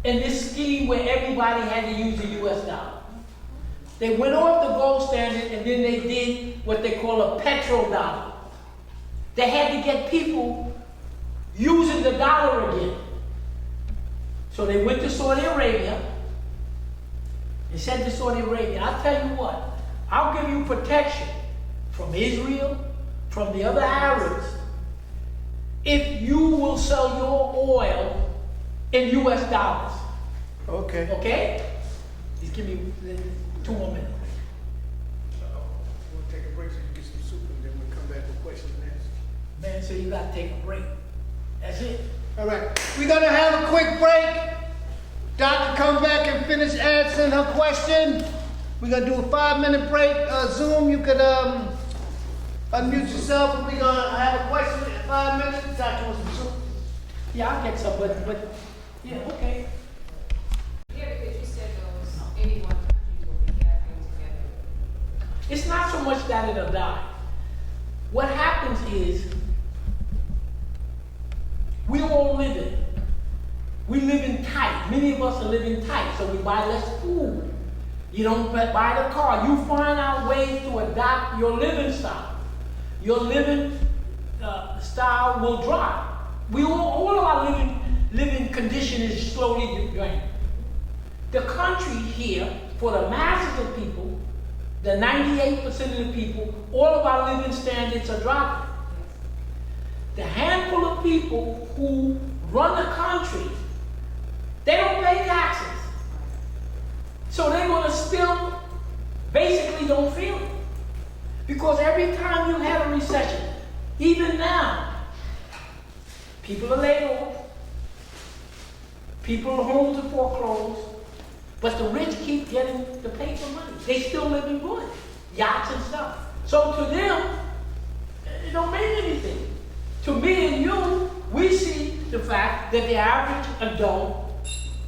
and this scheme where everybody had to use the U.S. dollar. They went off the gold standard and then they did what they call a petrodollar. They had to get people using the dollar again. So they went to Saudi Arabia and said to Saudi Arabia, I'll tell you what, I'll give you protection from Israel, from the other Arabs, if you will sell your oil in U.S. dollars. Okay. Okay? Just give me 2 more minutes. We'll take a break so you can get some soup and then we'll come back with questions and answers. Man, so you gotta take a break. That's it. All right, we're gonna have a quick break. Doctor, come back and finish answering her question. We're gonna do a 5-minute break. Zoom, you could unmute yourself and we're gonna have a question in 5 minutes. Doctor wants some soup. Yeah, I'll get some, but, yeah, okay. Yeah, because you said those 81 countries will be gathering together. It's not so much that it'll die. What happens is, we all live in. We live in tight. Many of us are living tight, so we buy less food. You don't buy the car. You find out ways to adopt your living style. Your living style will drop. All of our living condition is slowly draining. The country here, for the masses of people, the 98% of the people, all of our living standards are dropping. The handful of people who run the country, they don't pay taxes. So they're going to still basically don't feel it. Because every time you have a recession, even now, people are laid off, people are home to foreclose, but the rich keep getting the paper money. They still living good, yachts and stuff. So to them, it don't mean anything. To me and you, we see the fact that the average adult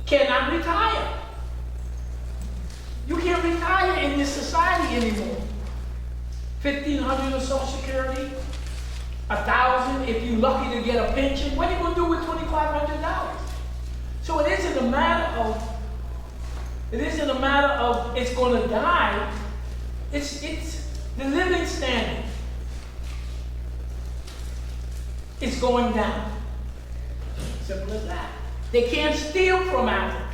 cannot retire. You can't retire in this society anymore. $1,500 of Social Security, $1,000 if you're lucky to get a pension. What are you going to do with $2,500? So it isn't a matter of it's going to die. It's the living standard. It's going down. Simple as that. They can't steal from Africa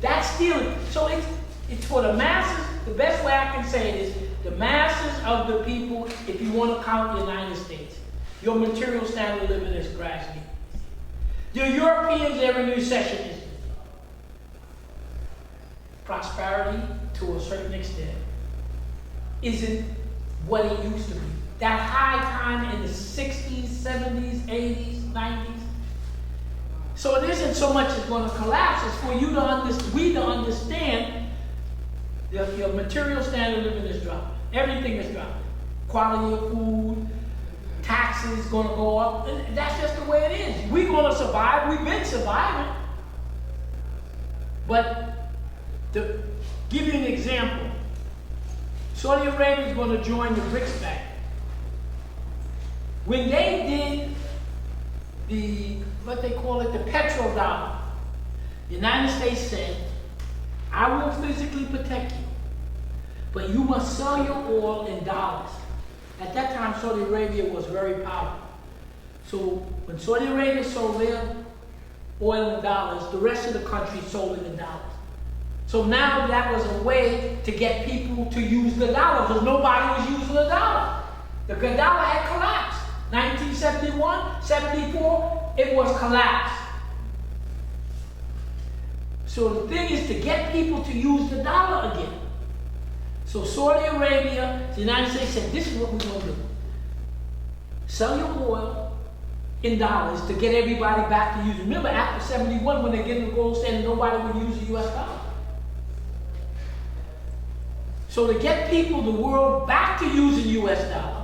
that's stealing. So it's for the masses. The best way I can say it is the masses of the people, if you want to count the United States, your material standard of living is gradually. The Europeans, they're in recession. Prosperity, to a certain extent, isn't what it used to be. That high time in the 60s, 70s, 80s, 90s. So it isn't so much it's going to collapse, it's for you to understand that your material standard of living is dropping. Everything is dropping. Quality of food, taxes going to go up. And that's just the way it is. We're going to survive. We've been surviving. But to give you an example, Saudi Arabia is going to join the BRICS Bank. When they did what they call it, the petrodollar, the United States said, I will physically protect you, but you must sell your oil in dollars. At that time, Saudi Arabia was very powerful. So when Saudi Arabia sold their oil in dollars, the rest of the country sold it in dollars. So now that was a way to get people to use the dollar, because nobody was using the dollar. The dollar had collapsed. 1971, 74, it was collapsed. So the thing is to get people to use the dollar again. So Saudi Arabia, the United States said, this is what we're going to do. Sell your oil in dollars to get everybody back to using. Remember after 71, when they get in the gold standard, nobody would use the US dollar. So to get people, the world, back to using US dollar,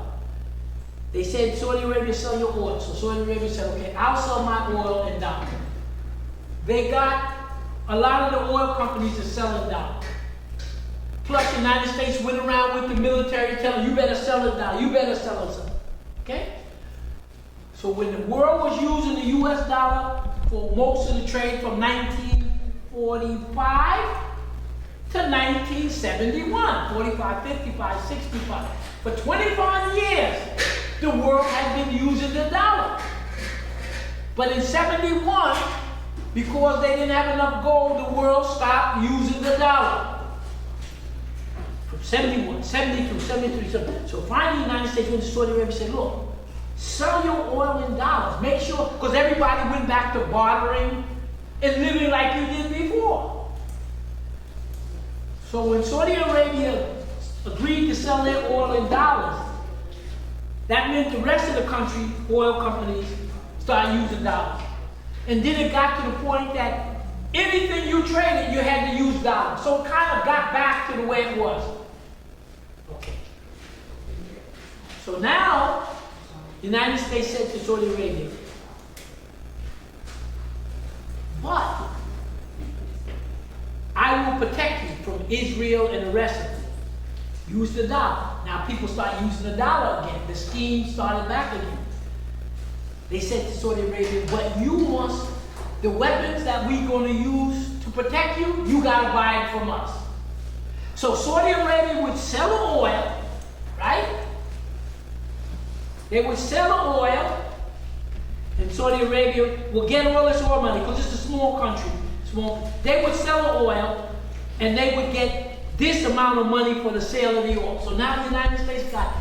they said, Saudi Arabia, sell your oil. So Saudi Arabia said, okay, I'll sell my oil in dollars. They got a lot of the oil companies to sell in dollars. Plus the United States went around with the military telling you better sell it now, you better sell it now. Okay? So when the world was using the US dollar for most of the trade from 1945 to 1971, 45, 55, 65. For 25 years, the world had been using the dollar. But in 71, because they didn't have enough gold, the world stopped using the dollar. From 71, 72, 73, 74. So finally the United States went to Saudi Arabia and said, look, sell your oil in dollars. Make sure, because everybody went back to bartering and living like you did before. So when Saudi Arabia agreed to sell their oil in dollars, that meant the rest of the country, oil companies, started using dollars. And then it got to the point that anything you traded, you had to use dollars. So it kind of got back to the way it was. Okay. So now, the United States said to Saudi Arabia, but I will protect you from Israel and the rest of them. Use the dollar. Now people start using the dollar again. The scheme started back again. They said to Saudi Arabia, but you must, the weapons that we're going to use to protect you, you got to buy it from us. So Saudi Arabia would sell the oil, right? They would sell the oil, and Saudi Arabia will get all this oil money because it's a small country. They would sell the oil, and they would get this amount of money for the sale of the oil. So now the United States got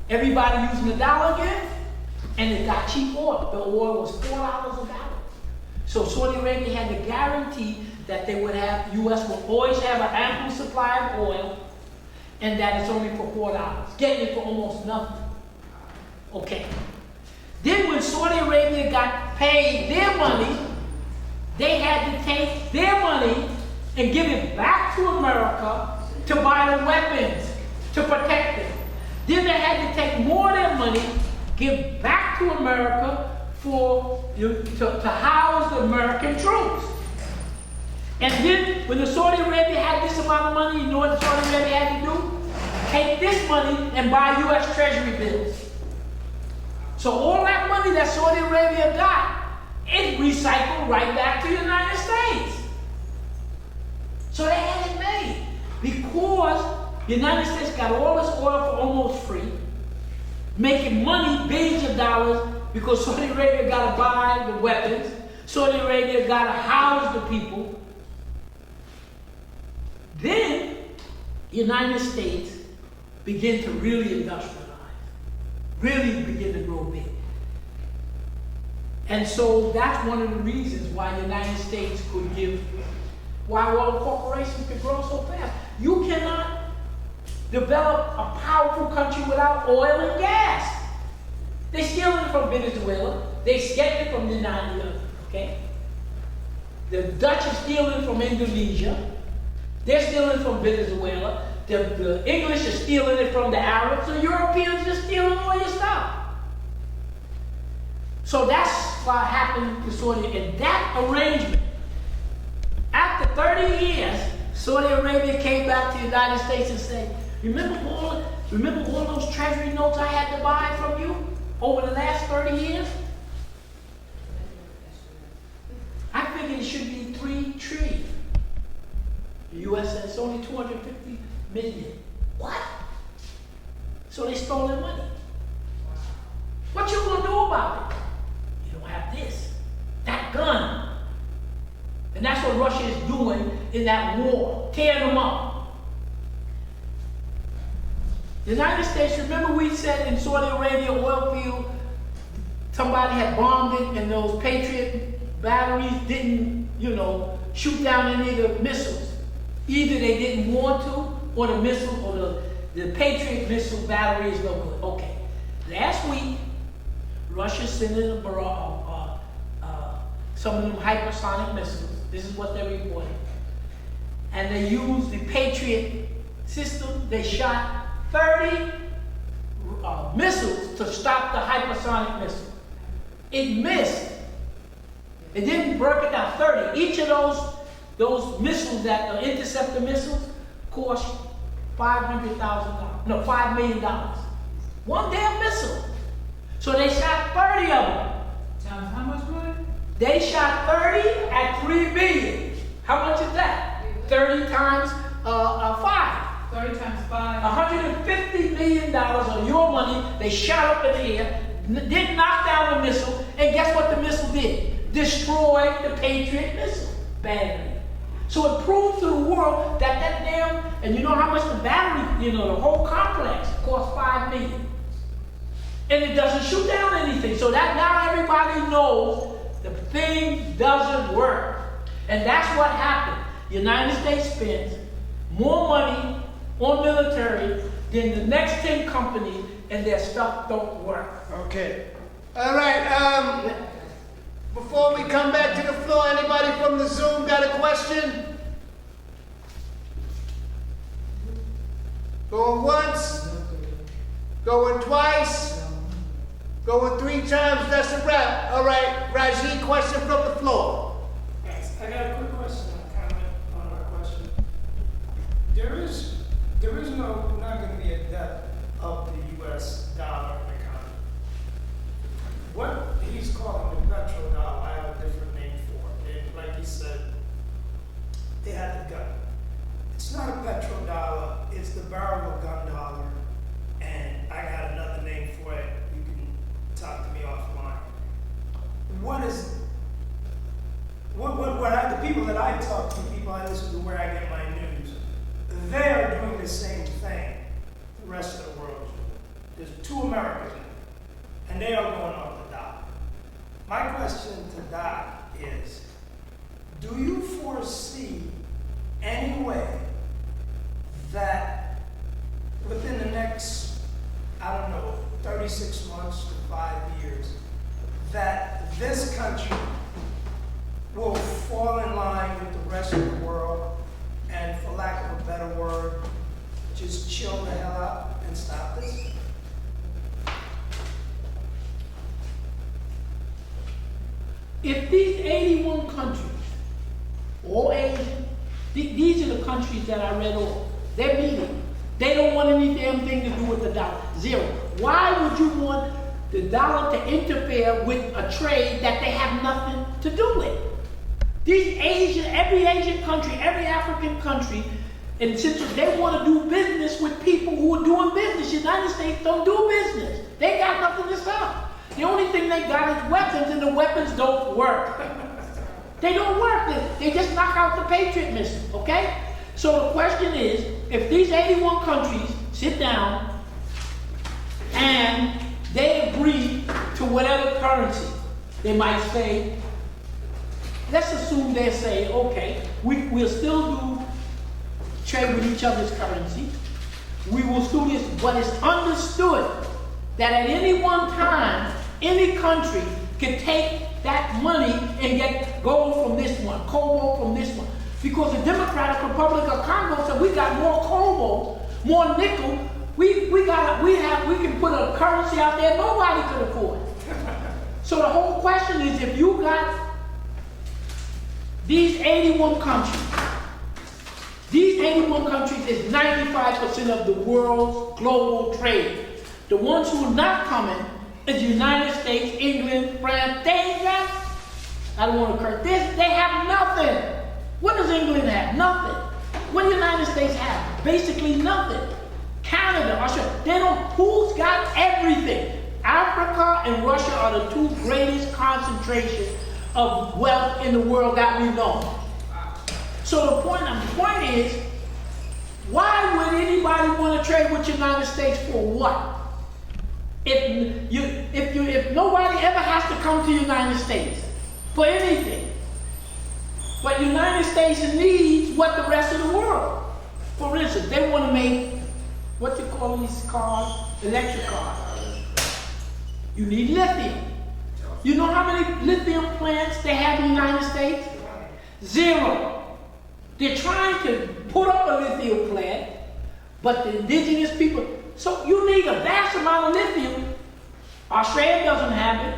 everybody using the dollar again, and it got cheap oil. The oil was $4 a barrel. So Saudi Arabia had the guarantee that they would have, U.S. will always have an ample supply of oil, and that it's only for $4. Getting it for almost nothing. Okay. Then when Saudi Arabia got paid their money, they had to take their money and give it back to America to buy the weapons to protect them. Then they had to take more of their money, give back to America to house the American troops. And then when the Saudi Arabia had this amount of money, you know what Saudi Arabia had to do? Take this money and buy U.S. Treasury bills. So all that money that Saudi Arabia got, it recycled right back to the United States. So they had it made. Because the United States got all this oil for almost free, making money, billions of dollars, because Saudi Arabia got to buy the weapons, Saudi Arabia got to house the people. Then the United States began to really industrialize, really begin to grow big. And so that's one of the reasons why the United States could give, why oil corporations could grow so fast. You cannot develop a powerful country without oil and gas. They steal it from Venezuela. They get it from the United States, okay? The Dutch are stealing from Indonesia. They're stealing from Venezuela. The English are stealing it from the Arabs. The Europeans are stealing all your stuff. So that's what happened to Saudi. And that arrangement, after 30 years, Saudi Arabia came back to the United States and said, remember all those treasury notes I had to buy from you over the last 30 years? I figured it should be $3 trillion. The U.S. says it's only 250 million. What? So they stole their money. What you gonna do about it? You don't have this, that gun. And that's what Russia is doing in that war, tearing them up. The United States, remember we said in Saudi Arabia oil field, somebody had bombed it and those Patriot batteries didn't, shoot down any of the missiles. Either they didn't want to, or the missile, or the Patriot missile battery is no good. Okay. Last week, Russia sent in some of them hypersonic missiles. This is what they're reporting. And they used the Patriot system. They shot 30 missiles to stop the hypersonic missile. It missed. It didn't break it down. 30. Each of those missiles that are interceptor missiles cost $500,000. No, $5 million. One damn missile. So they shot 30 of them. Times how much money? They shot 30 at $3 billion. How much is that? 30 times 5. 30 times 5. $150 million of your money. They shot up in the air, didn't knock down the missile, and guess what the missile did? Destroyed the Patriot missile battery. So it proved to the world that damn, and you know how much the battery, the whole complex cost $5 million. And it doesn't shoot down anything. So that now everybody knows the thing doesn't work. And that's what happened. The United States spends more money on military than the next 10 companies, and their stuff don't work. Okay. All right, before we come back to the floor, anybody from the Zoom got a question? Going once? Going twice? Going 3 times, that's a wrap. All right, Raji, question from the floor. Thanks. I got a quick question, a comment on our question. There is not going to be a debt of the U.S. dollar economy. What he's calling the petrodollar, I have a different name for it. And like he said, they had the gun. It's not a petrodollar, it's the barrel of gun dollar. And I got another name for it. You can talk to me offline. The people that I talk to, people I listen to, where I get my news, they are doing the same thing the rest of the world is doing. There's 2 Americas now, and they are going off the dot. My question to Doc is, do you foresee any way that within the next, 36 months to 5 years, that this country will fall in line with the rest of the world and, for lack of a better word, just chill the hell out and stop this? If these 81 countries, all Asian, these are the countries that I read off, they're meeting. They don't want any damn thing to do with the dollar. Zero. Why would you want the dollar to interfere with a trade that they have nothing to do with? Every Asian country, every African country, and since they want to do business with people who are doing business, the United States don't do business. They got nothing to sell. The only thing they got is weapons, and the weapons don't work. They don't work. They just knock out the Patriot missile, okay? So the question is, if these 81 countries sit down and they agree to whatever currency, they might say, let's assume they say, okay, we'll still do trade with each other's currency. We will do this, but it's understood that at any one time, any country can take that money and get gold from this one, cobalt from this one. Because the Democratic Republic of Congo said we got more cobalt, more nickel. We can put a currency out there nobody could afford. So the whole question is, if you got these 81 countries, these 81 countries is 95% of the world's global trade. The ones who are not coming is the United States, England, France. I don't want to curse this. They have nothing. What does England have? Nothing. What do the United States have? Basically nothing. Canada, Australia, they don't. Who's got everything? Africa and Russia are the 2 greatest concentrations of wealth in the world that we know. So the point is, why would anybody want to trade with the United States for what? If nobody ever has to come to the United States for anything, but the United States needs what the rest of the world. For instance, they want to make, what you call these cars? Electric cars. You need lithium. You know how many lithium plants they have in the United States? 0. They're trying to put up a lithium plant, but the indigenous people, so you need a vast amount of lithium. Australia doesn't have it.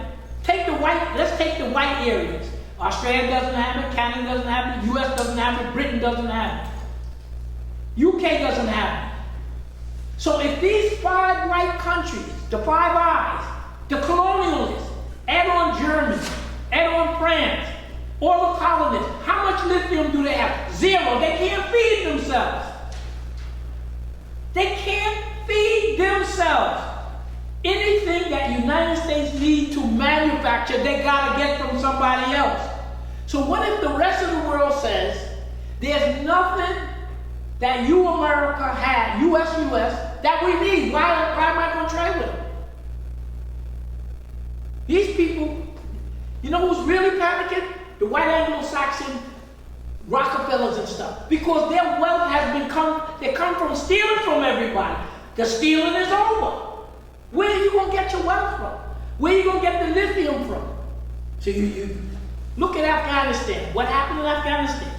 Let's take the white areas. Australia doesn't have it, Canada doesn't have it, US doesn't have it, Britain doesn't have it. UK doesn't have it. So if these 5 white countries, the 5 eyes, the colonialists, add on Germany, add on France, all the colonists, how much lithium do they have? 0. They can't feed themselves. They can't feed themselves. Anything that the United States needs to manufacture, they gotta get from somebody else. So what if the rest of the world says, there's nothing that you America have, US, that we need? Why am I gonna trade with them? These people, you know who's really panicking? The white Anglo-Saxon Rockefellers and stuff. Because their wealth has been come They come from stealing from everybody. The stealing is over. Where are you gonna get your wealth from? Where are you gonna get the lithium from? So you look at Afghanistan. What happened in Afghanistan?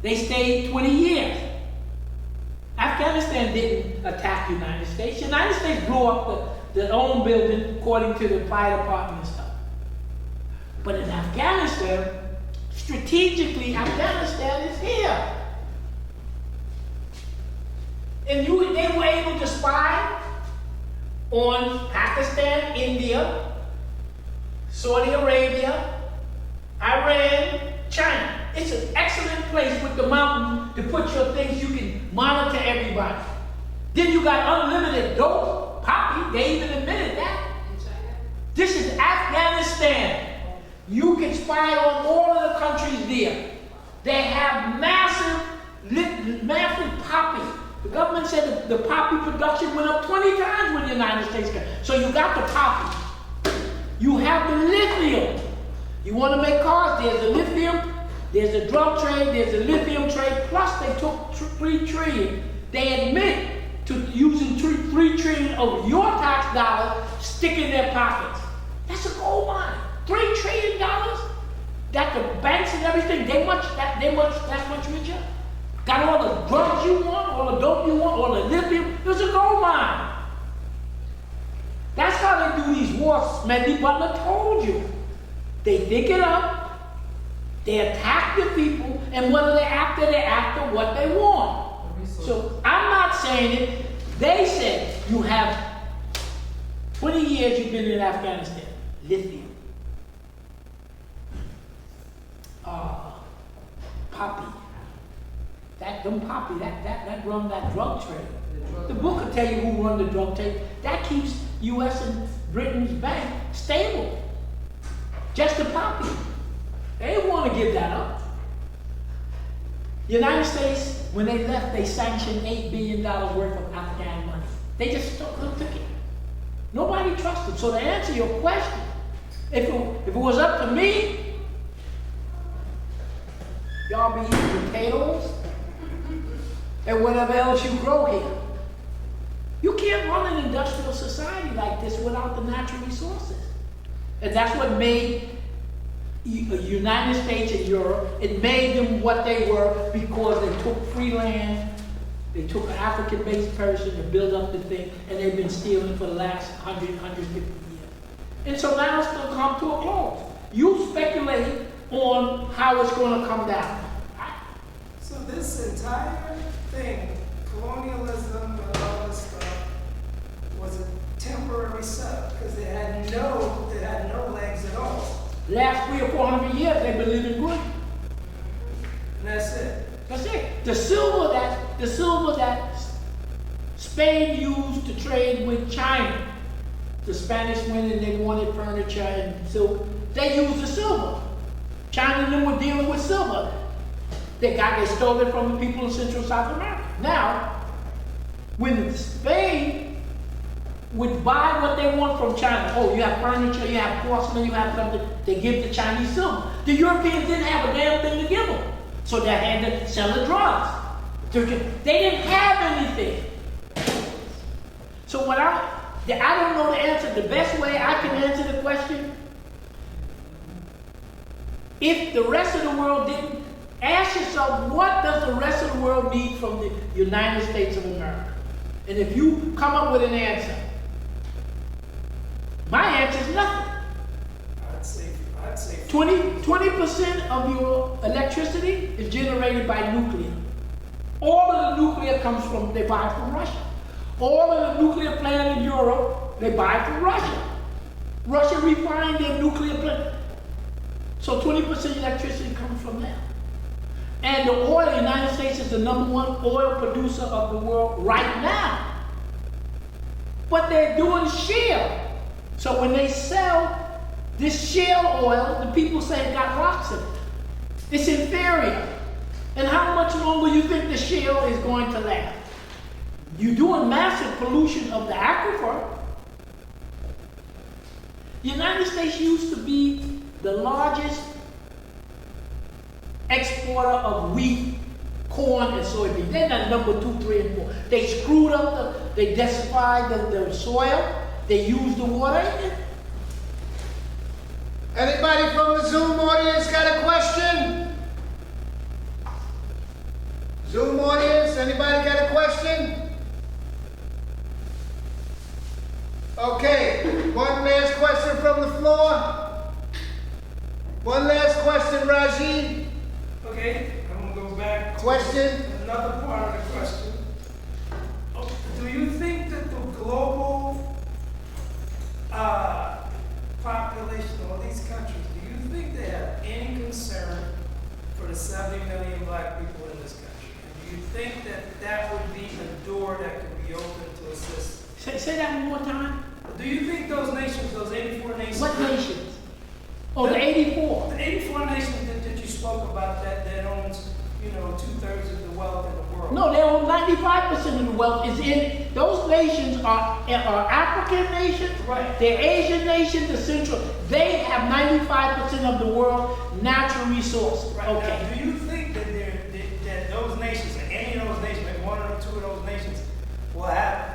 They stayed 20 years. Afghanistan didn't attack the United States. The United States blew up their own building according to the fire department and stuff. But in Afghanistan, strategically, Afghanistan is here. And they were able to spy on Pakistan, India, Saudi Arabia, Iran, China. It's an excellent place with the mountain to put your things. You can monitor everybody. Then you got unlimited dope, poppy. They even admitted that. In China? This is Afghanistan. You can spy on all of the countries there. They have massive poppy. The government said the poppy production went up 20 times when the United States got. So you got the poppy. You have the lithium. You want to make cars, there's the lithium, there's a drug trade, there's a lithium trade, plus they took 3 trillion. They admit to using 3 trillion of your tax dollars, stick in their pockets. That's a gold mine. $3 trillion that the banks and everything, that's much richer. Got all the drugs you want, all the dope you want, all the lithium. It was a gold mine. That's how they do these wars. Smedley Butler told you. They dig it up, they attack the people, and what are they after what they want. So I'm not saying it. They said you have 20 years you've been in Afghanistan. Lithium. Poppy. That run that drug trade. The book will tell you who run the drug trade. That keeps U.S. and Britain's bank stable. Just the poppy. They didn't want to give that up. The United States, when they left, they sanctioned $8 billion worth of Afghan money. They just took it. Nobody trusted. So to answer your question, if it was up to me, y'all be eating potatoes and whatever else you grow here. You can't run an industrial society like this without the natural resources. And that's what made the United States and Europe, it made them what they were because they took free land, they took an African-based person to build up the thing, and they've been stealing for the last 150 years. And so now it's going to come to a close. You speculate on how it's going to come down. So this entire thing, colonialism and all this stuff, was a temporary setup because it had no legs at all. Last 300 or 400 years, they've been living good. And that's it. That's it. The silver that Spain used to trade with China, the Spanish went and they wanted furniture and silk. They used the silver. China and them were dealing with silver. They stole it from the people in Central South America. Now, when Spain would buy what they want from China, oh, you have furniture, you have porcelain, you have something, they give the Chinese silver. The Europeans didn't have a damn thing to give them. So they had to sell the drugs. They didn't have anything. So I don't know the answer. The best way I can answer the question, if the rest of the world didn't, ask yourself, what does the rest of the world need from the United States of America? And if you come up with an answer, my answer is nothing. I'd say 20% of your electricity is generated by nuclear. All of the nuclear they buy from Russia. All of the nuclear plant in Europe, they buy from Russia. Russia refined their nuclear plant. So 20% electricity comes from them. And the oil, the United States is the #1 oil producer of the world right now. But they're doing shale. So when they sell this shale oil, the people say it got rocks in it. It's inferior. And how much longer you think the shale is going to last? You're doing massive pollution of the aquifer. The United States used to be the largest exporter of wheat, corn and soybeans. They're not number 2, 3, and 4. They screwed up they decified the soil. They used the water. Anybody from the Zoom audience got a question? Zoom audience, anybody got a question? Okay, one last question from the floor. One last question, Raji. Okay, I'm gonna go back. to Question? Another part of the question. Do you think that the global population of all these countries, do you think they have any concern for the 70 million black people in this country? And do you think that that would be a door that could be open to assist? Say that one more time. Do you think those nations, those 84 nations? What nations? Oh, the 84. The 84 nations that you spoke about that owns, 2/3 of the wealth in the world. No, they own 95% of the wealth is in, those nations are African nations. Right. They're Asian nations, the Central. They have 95% of the world natural resources. Right. Okay. Now, do you think that that those nations, or any of those nations, maybe one or two of those nations, will have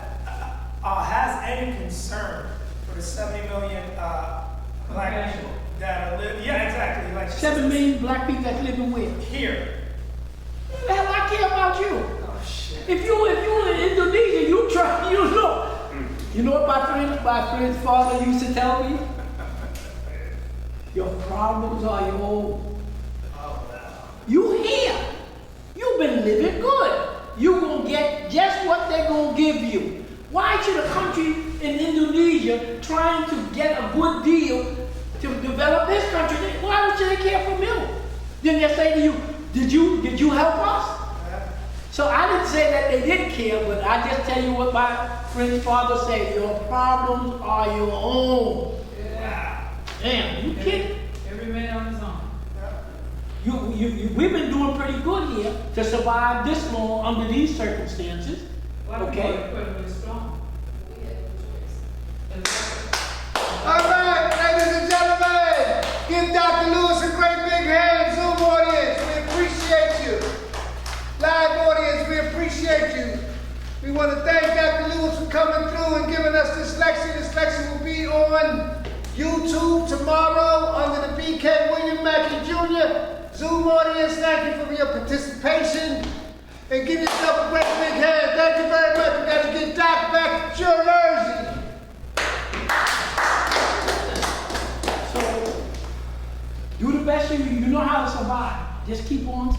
has any concern for the 70 million black people that are living? Yeah, exactly. Like 7 million black people that live in where? here. What the hell I care about you? Oh shit. If you in Indonesia, you know what my friend's father used to tell me? Your problems are your own. Oh wow. You here. You've been living good. You gonna get just what they're gonna give you. Why should a country in Indonesia trying to get a good deal to develop this country? Why would they care for you? Then they say to you, did you help us? So I didn't say that they didn't care, but I just tell you what my friend's father said. Your problems are your own. Yeah. Damn, you kidding? Every man on his own. We've been doing pretty good here to survive this long under these circumstances. Black people Okay. are incredibly strong. We had no choice. All right, ladies and gentlemen, give Dr. Lewis a great big hand. Zoom audience, we appreciate you. Live audience, we appreciate you. We want to thank Dr. Lewis for coming through and giving us this lecture. This lecture will be on YouTube tomorrow under the B.K. William Mackey Jr. Zoom audience, thank you for your participation. And give yourself a great big hand. Thank you very much. We got to get Doc back to Jersey. So do the best you know how to survive. Just keep on